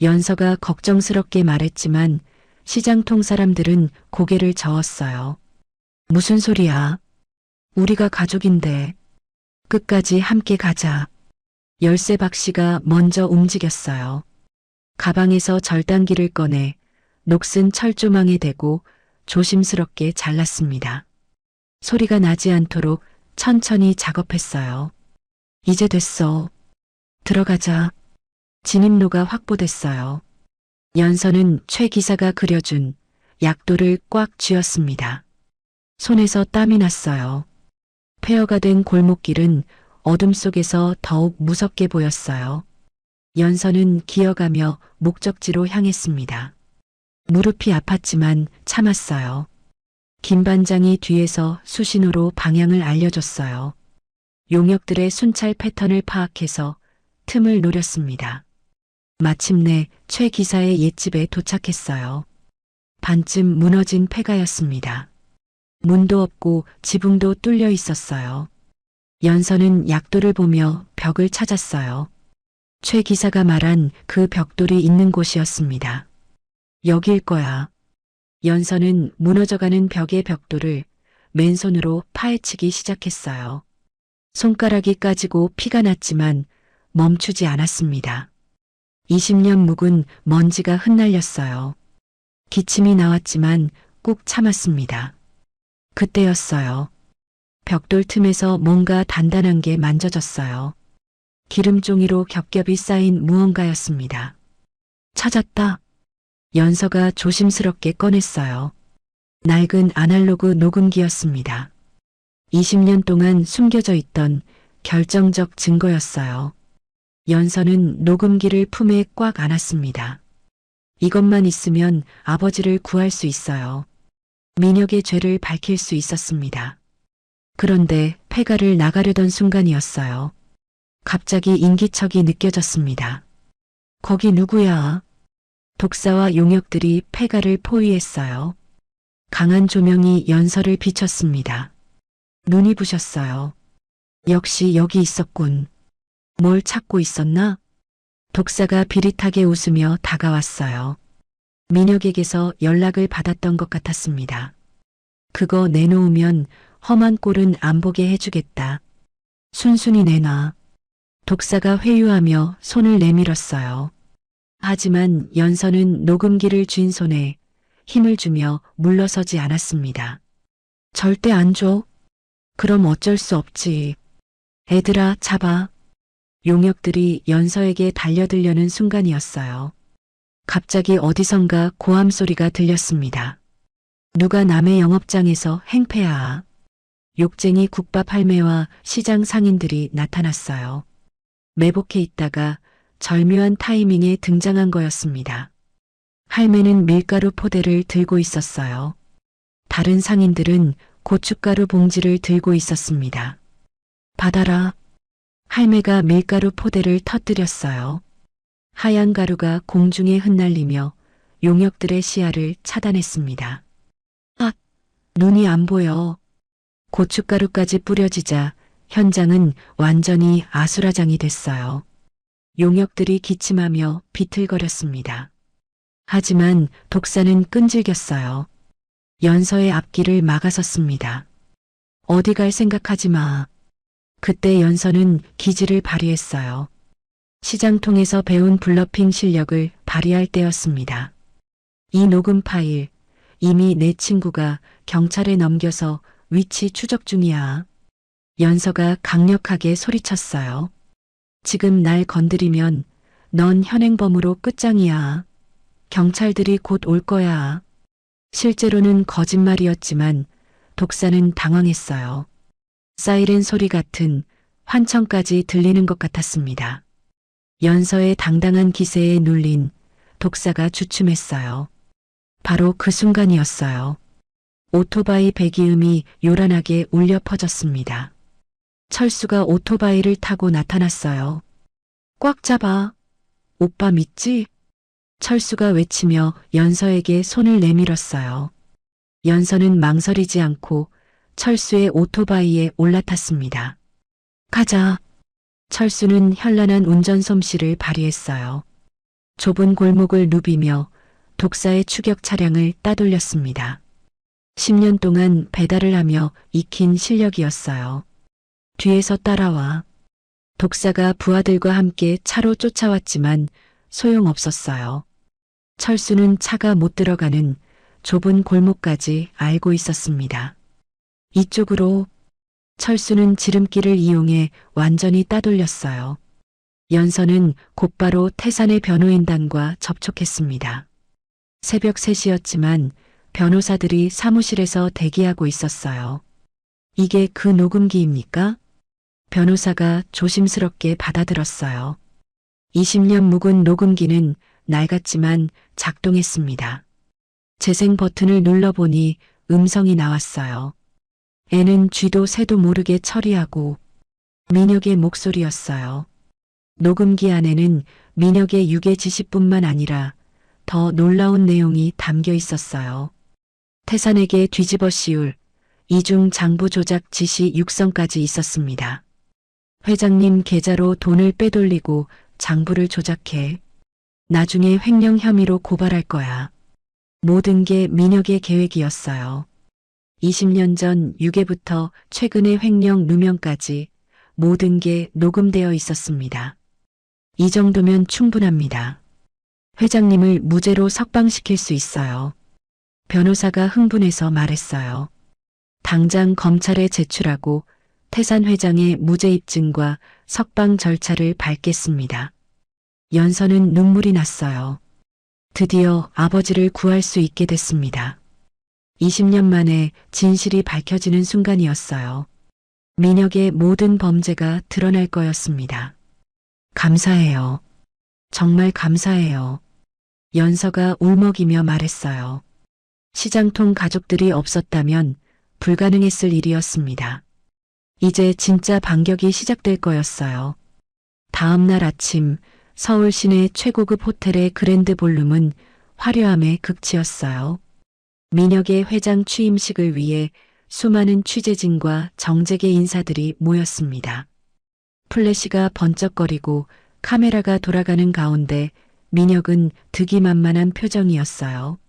연서가 걱정스럽게 말했지만 시장통 사람들은 고개를 저었어요. 무슨 소리야? 우리가 가족인데. 끝까지 함께 가자. 열쇠박 씨가 먼저 움직였어요. 가방에서 절단기를 꺼내 녹슨 철조망에 대고 조심스럽게 잘랐습니다. 소리가 나지 않도록 천천히 작업했어요. 이제 됐어. 들어가자. 진입로가 확보됐어요. 연서는 최 기사가 그려준 약도를 꽉 쥐었습니다. 손에서 땀이 났어요. 폐허가 된 골목길은 어둠 속에서 더욱 무섭게 보였어요. 연서는 기어가며 목적지로 향했습니다. 무릎이 아팠지만 참았어요. 김 반장이 뒤에서 수신호로 방향을 알려줬어요. 용역들의 순찰 패턴을 파악해서 틈을 노렸습니다. 마침내 최 기사의 옛집에 도착했어요. 반쯤 무너진 폐가였습니다. 문도 없고 지붕도 뚫려 있었어요. 연서는 약도를 보며 벽을 찾았어요. 최 기사가 말한 그 벽돌이 있는 곳이었습니다. 여기일 거야. 연서는 무너져가는 벽의 벽돌을 맨손으로 파헤치기 시작했어요. 손가락이 까지고 피가 났지만 멈추지 않았습니다. 20년 묵은 먼지가 흩날렸어요. 기침이 나왔지만 꾹 참았습니다. 그때였어요. 벽돌 틈에서 뭔가 단단한 게 만져졌어요. 기름종이로 겹겹이 쌓인 무언가였습니다. 찾았다. 연서가 조심스럽게 꺼냈어요. 낡은 아날로그 녹음기였습니다. 20년 동안 숨겨져 있던 결정적 증거였어요. 연서는 녹음기를 품에 꽉 안았습니다. 이것만 있으면 아버지를 구할 수 있어요. 민혁의 죄를 밝힐 수 있었습니다. 그런데 폐가를 나가려던 순간이었어요. 갑자기 인기척이 느껴졌습니다. 거기 누구야? 독사와 용역들이 폐가를 포위했어요. 강한 조명이 연서를 비췄습니다. 눈이 부셨어요. 역시 여기 있었군. 뭘 찾고 있었나? 독사가 비릿하게 웃으며 다가왔어요. 민혁에게서 연락을 받았던 것 같았습니다. 그거 내놓으면 험한 꼴은 안 보게 해주겠다. 순순히 내놔. 독사가 회유하며 손을 내밀었어요. 하지만 연서는 녹음기를 쥔 손에 힘을 주며 물러서지 않았습니다. 절대 안 줘. 그럼 어쩔 수 없지. 애들아, 잡아. 용역들이 연서에게 달려들려는 순간이었어요. 갑자기 어디선가 고함 소리가 들렸습니다. 누가 남의 영업장에서 행패야. 욕쟁이 국밥 할매와 시장 상인들이 나타났어요. 매복해 있다가 절묘한 타이밍에 등장한 거였습니다. 할매는 밀가루 포대를 들고 있었어요. 다른 상인들은 고춧가루 봉지를 들고 있었습니다. 받아라. 할매가 밀가루 포대를 터뜨렸어요. 하얀 가루가 공중에 흩날리며 용역들의 시야를 차단했습니다. 아! 눈이 안 보여. 고춧가루까지 뿌려지자 현장은 완전히 아수라장이 됐어요. 용역들이 기침하며 비틀거렸습니다. 하지만 독사는 끈질겼어요. 연서의 앞길을 막아섰습니다. 어디 갈 생각하지 마. 그때 연서는 기지를 발휘했어요. 시장통에서 배운 블러핑 실력을 발휘할 때였습니다. 이 녹음 파일, 이미 내 친구가 경찰에 넘겨서 위치 추적 중이야. 연서가 강력하게 소리쳤어요. 지금 날 건드리면 넌 현행범으로 끝장이야. 경찰들이 곧 올 거야. 실제로는 거짓말이었지만 독사는 당황했어요. 사이렌 소리 같은 환청까지 들리는 것 같았습니다. 연서의 당당한 기세에 눌린 독사가 주춤했어요. 바로 그 순간이었어요. 오토바이 배기음이 요란하게 울려 퍼졌습니다. 철수가 오토바이를 타고 나타났어요. 꽉 잡아. 오빠 믿지? 철수가 외치며 연서에게 손을 내밀었어요. 연서는 망설이지 않고 철수의 오토바이에 올라탔습니다. 가자. 철수는 현란한 운전 솜씨를 발휘했어요. 좁은 골목을 누비며 독사의 추격 차량을 따돌렸습니다. 10년 동안 배달을 하며 익힌 실력이었어요. 뒤에서 따라와. 독사가 부하들과 함께 차로 쫓아왔지만 소용없었어요. 철수는 차가 못 들어가는 좁은 골목까지 알고 있었습니다. 이쪽으로. 철수는 지름길을 이용해 완전히 따돌렸어요. 연서는 곧바로 태산의 변호인단과 접촉했습니다. 새벽 3시였지만 변호사들이 사무실에서 대기하고 있었어요. 이게 그 녹음기입니까? 변호사가 조심스럽게 받아들었어요. 20년 묵은 녹음기는 낡았지만 작동했습니다. 재생 버튼을 눌러보니 음성이 나왔어요. 애는 쥐도 새도 모르게 처리하고. 민혁의 목소리였어요. 녹음기 안에는 민혁의 유괴 지시뿐만 아니라 더 놀라운 내용이 담겨 있었어요. 태산에게 뒤집어 씌울 이중 장부 조작 지시 육성까지 있었습니다. 회장님 계좌로 돈을 빼돌리고 장부를 조작해. 나중에 횡령 혐의로 고발할 거야. 모든 게 민혁의 계획이었어요. 20년 전 유괴부터 최근의 횡령 누명까지 모든 게 녹음되어 있었습니다. 이 정도면 충분합니다. 회장님을 무죄로 석방시킬 수 있어요. 변호사가 흥분해서 말했어요. 당장 검찰에 제출하고 태산 회장의 무죄 입증과 석방 절차를 밟겠습니다. 연서는 눈물이 났어요. 드디어 아버지를 구할 수 있게 됐습니다. 20년 만에 진실이 밝혀지는 순간이었어요. 민혁의 모든 범죄가 드러날 거였습니다. 감사해요. 정말 감사해요. 연서가 울먹이며 말했어요. 시장통 가족들이 없었다면 불가능했을 일이었습니다. 이제 진짜 반격이 시작될 거였어요. 다음 날 아침 서울 시내 최고급 호텔의 그랜드 볼룸은 화려함의 극치였어요. 민혁의 회장 취임식을 위해 수많은 취재진과 정재계 인사들이 모였습니다. 플래시가 번쩍거리고 카메라가 돌아가는 가운데 민혁은 득이만만한 표정이었어요.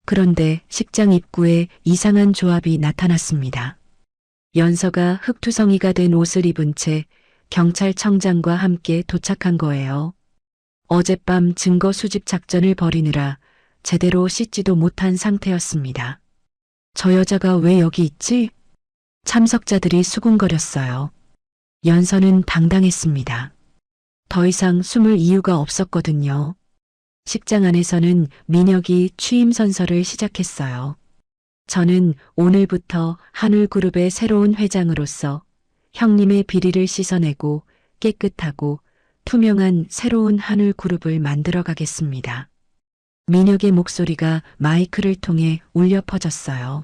그런데 식장 입구에 이상한 조합이 나타났습니다. 연서가 흑투성이가 된 옷을 입은 채 경찰청장과 함께 도착한 거예요. 어젯밤 증거 수집 작전을 벌이느라 제대로 씻지도 못한 상태였습니다. 저 여자가 왜 여기 있지? 참석자들이 수군거렸어요. 연서는 당당했습니다. 더 이상 숨을 이유가 없었거든요. 식장 안에서는 민혁이 취임 선서를 시작했어요. 저는 오늘부터 한울그룹의 새로운 회장으로서 형님의 비리를 씻어내고 깨끗하고 투명한 새로운 한울그룹을 만들어 가겠습니다. 민혁의 목소리가 마이크를 통해 울려 퍼졌어요.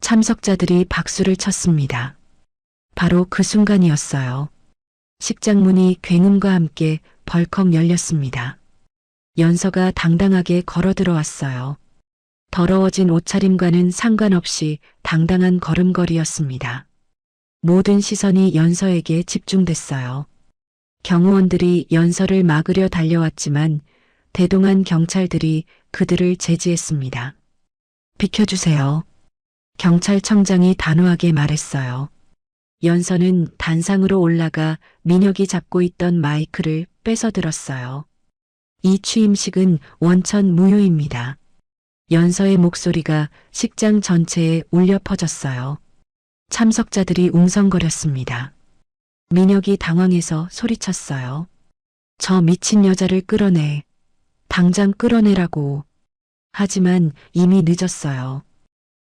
참석자들이 박수를 쳤습니다. 바로 그 순간이었어요. 식장 문이 굉음과 함께 벌컥 열렸습니다. 연서가 당당하게 걸어 들어왔어요. 더러워진 옷차림과는 상관없이 당당한 걸음걸이였습니다. 모든 시선이 연서에게 집중됐어요. 경호원들이 연서를 막으려 달려왔지만 대동한 경찰들이 그들을 제지했습니다. 비켜주세요. 경찰청장이 단호하게 말했어요. 연서는 단상으로 올라가 민혁이 잡고 있던 마이크를 뺏어 들었어요. 이 취임식은 원천 무효입니다. 연서의 목소리가 식장 전체에 울려 퍼졌어요. 참석자들이 웅성거렸습니다. 민혁이 당황해서 소리쳤어요. 저 미친 여자를 끌어내. 당장 끌어내라고. 하지만 이미 늦었어요.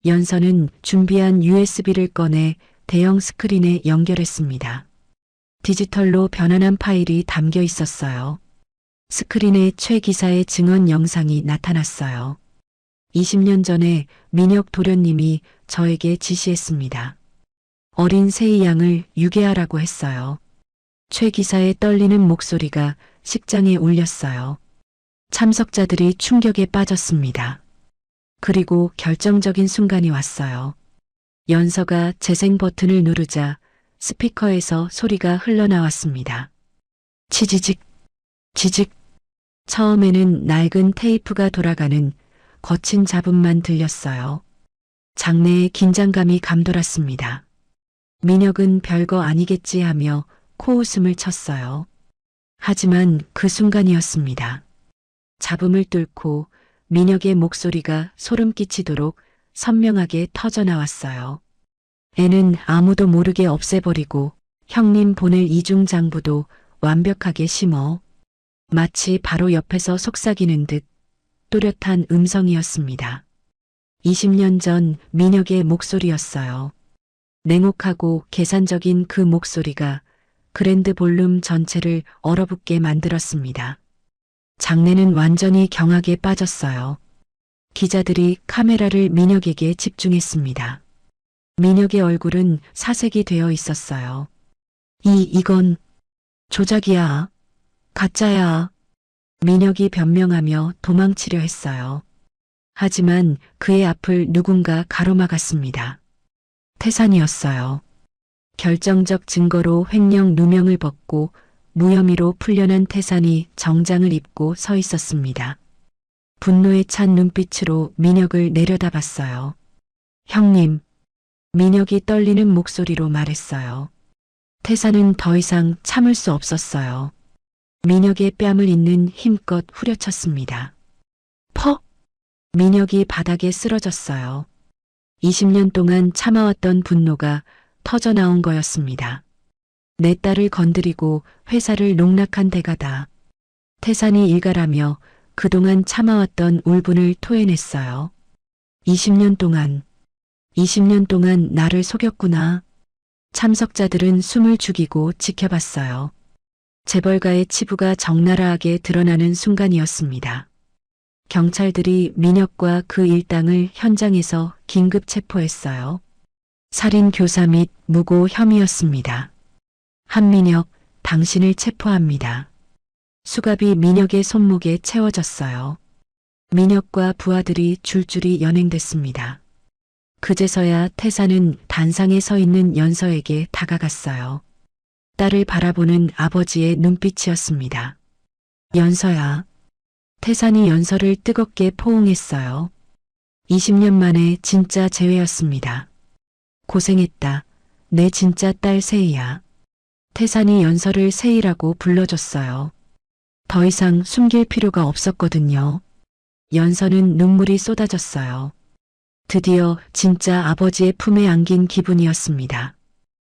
연서는 준비한 USB를 꺼내 대형 스크린에 연결했습니다. 디지털로 변환한 파일이 담겨 있었어요. 스크린에 최 기사의 증언 영상이 나타났어요. 20년 전에 민혁 도련님이 저에게 지시했습니다. 어린 세희 양을 유괴하라고 했어요. 최 기사의 떨리는 목소리가 식장에 울렸어요. 참석자들이 충격에 빠졌습니다. 그리고 결정적인 순간이 왔어요. 연서가 재생 버튼을 누르자 스피커에서 소리가 흘러나왔습니다. 치지직, 지직, 처음에는 낡은 테이프가 돌아가는 거친 잡음만 들렸어요. 장내에 긴장감이 감돌았습니다. 민혁은 별거 아니겠지 하며 코웃음을 쳤어요. 하지만 그 순간이었습니다. 잡음을 뚫고 민혁의 목소리가 소름 끼치도록 선명하게 터져나왔어요. 애는 아무도 모르게 없애버리고 형님 보낼 이중장부도 완벽하게 심어. 마치 바로 옆에서 속삭이는 듯 또렷한 음성이었습니다. 20년 전 민혁의 목소리였어요. 냉혹하고 계산적인 그 목소리가 그랜드 볼룸 전체를 얼어붙게 만들었습니다. 장내는 완전히 경악에 빠졌어요. 기자들이 카메라를 민혁에게 집중했습니다. 민혁의 얼굴은 사색이 되어 있었어요. 이건 조작이야. 가짜야. 민혁이 변명하며 도망치려 했어요. 하지만 그의 앞을 누군가 가로막았습니다. 태산이었어요. 결정적 증거로 횡령 누명을 벗고 무혐의로 풀려난 태산이 정장을 입고 서 있었습니다. 분노에 찬 눈빛으로 민혁을 내려다봤어요. 형님, 민혁이 떨리는 목소리로 말했어요. 태산은 더 이상 참을 수 없었어요. 민혁의 뺨을 잇는 힘껏 후려쳤습니다. 퍽! 민혁이 바닥에 쓰러졌어요. 20년 동안 참아왔던 분노가 터져나온 거였습니다. 내 딸을 건드리고 회사를 농락한 대가다. 태산이 일갈하며 그동안 참아왔던 울분을 토해냈어요. 20년 동안 나를 속였구나. 참석자들은 숨을 죽이고 지켜봤어요. 재벌가의 치부가 적나라하게 드러나는 순간이었습니다. 경찰들이 민혁과 그 일당을 현장에서 긴급 체포했어요. 살인 교사 및 무고 혐의였습니다. 한민혁, 당신을 체포합니다. 수갑이 민혁의 손목에 채워졌어요. 민혁과 부하들이 줄줄이 연행됐습니다. 그제서야 태산은 단상에 서 있는 연서에게 다가갔어요. 딸을 바라보는 아버지의 눈빛이었습니다. 연서야. 태산이 연서를 뜨겁게 포옹했어요. 20년 만에 진짜 재회였습니다. 고생했다. 내 진짜 딸 세희야. 태산이 연서를 세희라고 불러줬어요. 더 이상 숨길 필요가 없었거든요. 연서는 눈물이 쏟아졌어요. 드디어 진짜 아버지의 품에 안긴 기분이었습니다.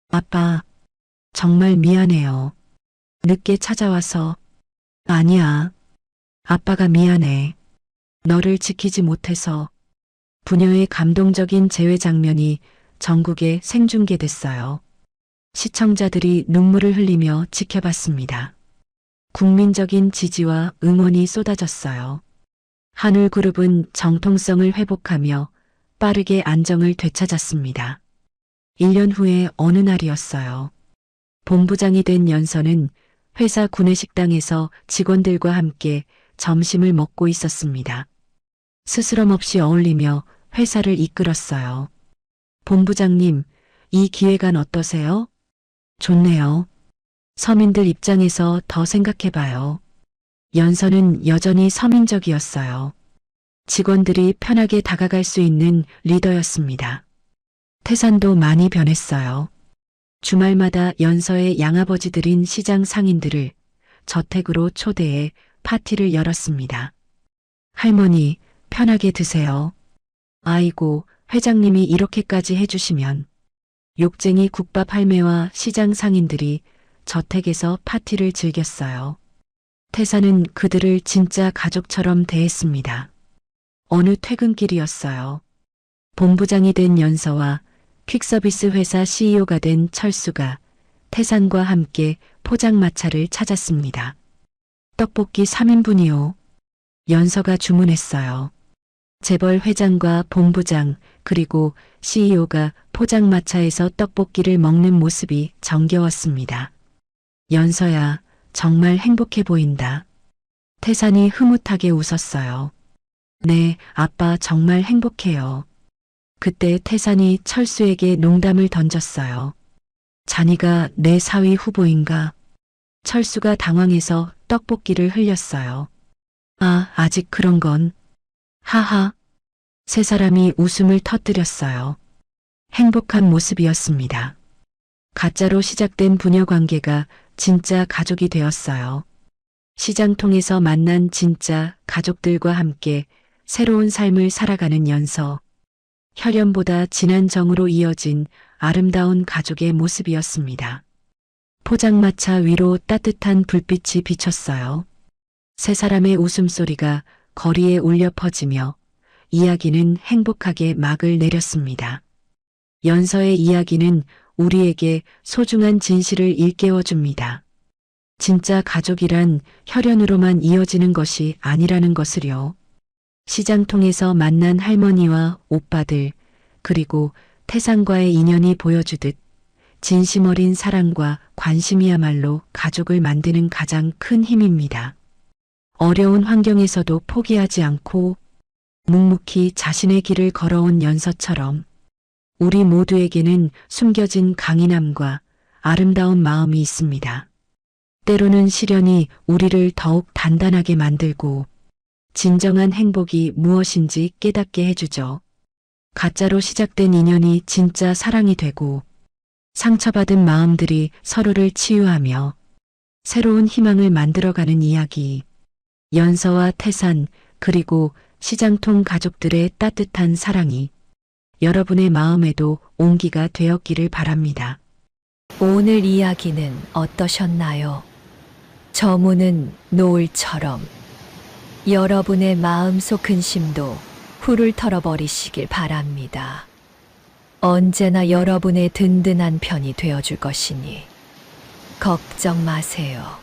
아빠, 정말 미안해요. 늦게 찾아와서. 아니야. 아빠가 미안해. 너를 지키지 못해서. 부녀의 감동적인 재회 장면이 전국에 생중계됐어요. 시청자들이 눈물을 흘리며 지켜봤습니다. 국민적인 지지와 응원이 쏟아졌어요. 한울그룹은 정통성을 회복하며 빠르게 안정을 되찾았습니다. 1년 후의 어느 날이었어요. 본부장이 된 연서는 회사 구내식당에서 직원들과 함께 점심을 먹고 있었습니다. 스스럼 없이 어울리며 회사를 이끌었어요. 본부장님, 이 기획안 어떠세요? 좋네요. 서민들 입장에서 더 생각해봐요. 연서는 여전히 서민적이었어요. 직원들이 편하게 다가갈 수 있는 리더였습니다. 태산도 많이 변했어요. 주말마다 연서의 양아버지들인 시장 상인들을 저택으로 초대해 파티를 열었습니다. 할머니, 편하게 드세요. 아이고, 회장님이 이렇게까지 해주시면. 욕쟁이 국밥 할매와 시장 상인들이 저택에서 파티를 즐겼어요. 태산은 그들을 진짜 가족처럼 대했습니다. 어느 퇴근길이었어요. 본부장이 된 연서와 퀵서비스 회사 CEO가 된 철수가 태산과 함께 포장마차를 찾았습니다. 떡볶이 3인분이요. 연서가 주문했어요. 재벌 회장과 본부장 그리고 CEO가 포장마차에서 떡볶이를 먹는 모습이 정겨웠습니다. 연서야, 정말 행복해 보인다. 태산이 흐뭇하게 웃었어요. 네, 아빠 정말 행복해요. 그때 태산이 철수에게 농담을 던졌어요. 자니가 내 사위 후보인가? 철수가 당황해서 떡볶이를 흘렸어요. 아, 아직 그런 건. 하하. 세 사람이 웃음을 터뜨렸어요. 행복한 모습이었습니다. 가짜로 시작된 부녀 관계가 진짜 가족이 되었어요. 시장 통해서 만난 진짜 가족들과 함께 새로운 삶을 살아가는 연서. 혈연보다 진한 정으로 이어진 아름다운 가족의 모습이었습니다. 포장마차 위로 따뜻한 불빛이 비쳤어요. 세 사람의 웃음소리가 거리에 울려 퍼지며 이야기는 행복하게 막을 내렸습니다. 연서의 이야기는 우리에게 소중한 진실을 일깨워 줍니다. 진짜 가족이란 혈연으로만 이어지는 것이 아니라는 것을요. 시장 통해서 만난 할머니와 오빠들, 그리고 태산과의 인연이 보여주듯 진심 어린 사랑과 관심이야말로 가족을 만드는 가장 큰 힘입니다. 어려운 환경에서도 포기하지 않고 묵묵히 자신의 길을 걸어온 연서처럼 우리 모두에게는 숨겨진 강인함과 아름다운 마음이 있습니다. 때로는 시련이 우리를 더욱 단단하게 만들고 진정한 행복이 무엇인지 깨닫게 해주죠. 가짜로 시작된 인연이 진짜 사랑이 되고 상처받은 마음들이 서로를 치유하며 새로운 희망을 만들어가는 이야기. 연서와 태산 그리고 시장통 가족들의 따뜻한 사랑이 여러분의 마음에도 온기가 되었기를 바랍니다.
오늘 이야기는 어떠셨나요? 저문은 노을처럼 여러분의 마음속 근심도 훌훌 털어버리시길 바랍니다. 언제나 여러분의 든든한 편이 되어줄 것이니 걱정 마세요.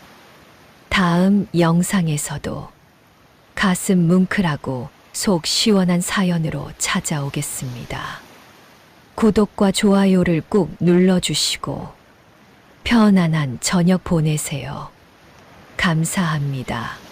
다음 영상에서도 가슴 뭉클하고 속 시원한 사연으로 찾아오겠습니다. 구독과 좋아요를 꾹 눌러주시고 편안한 저녁 보내세요. 감사합니다.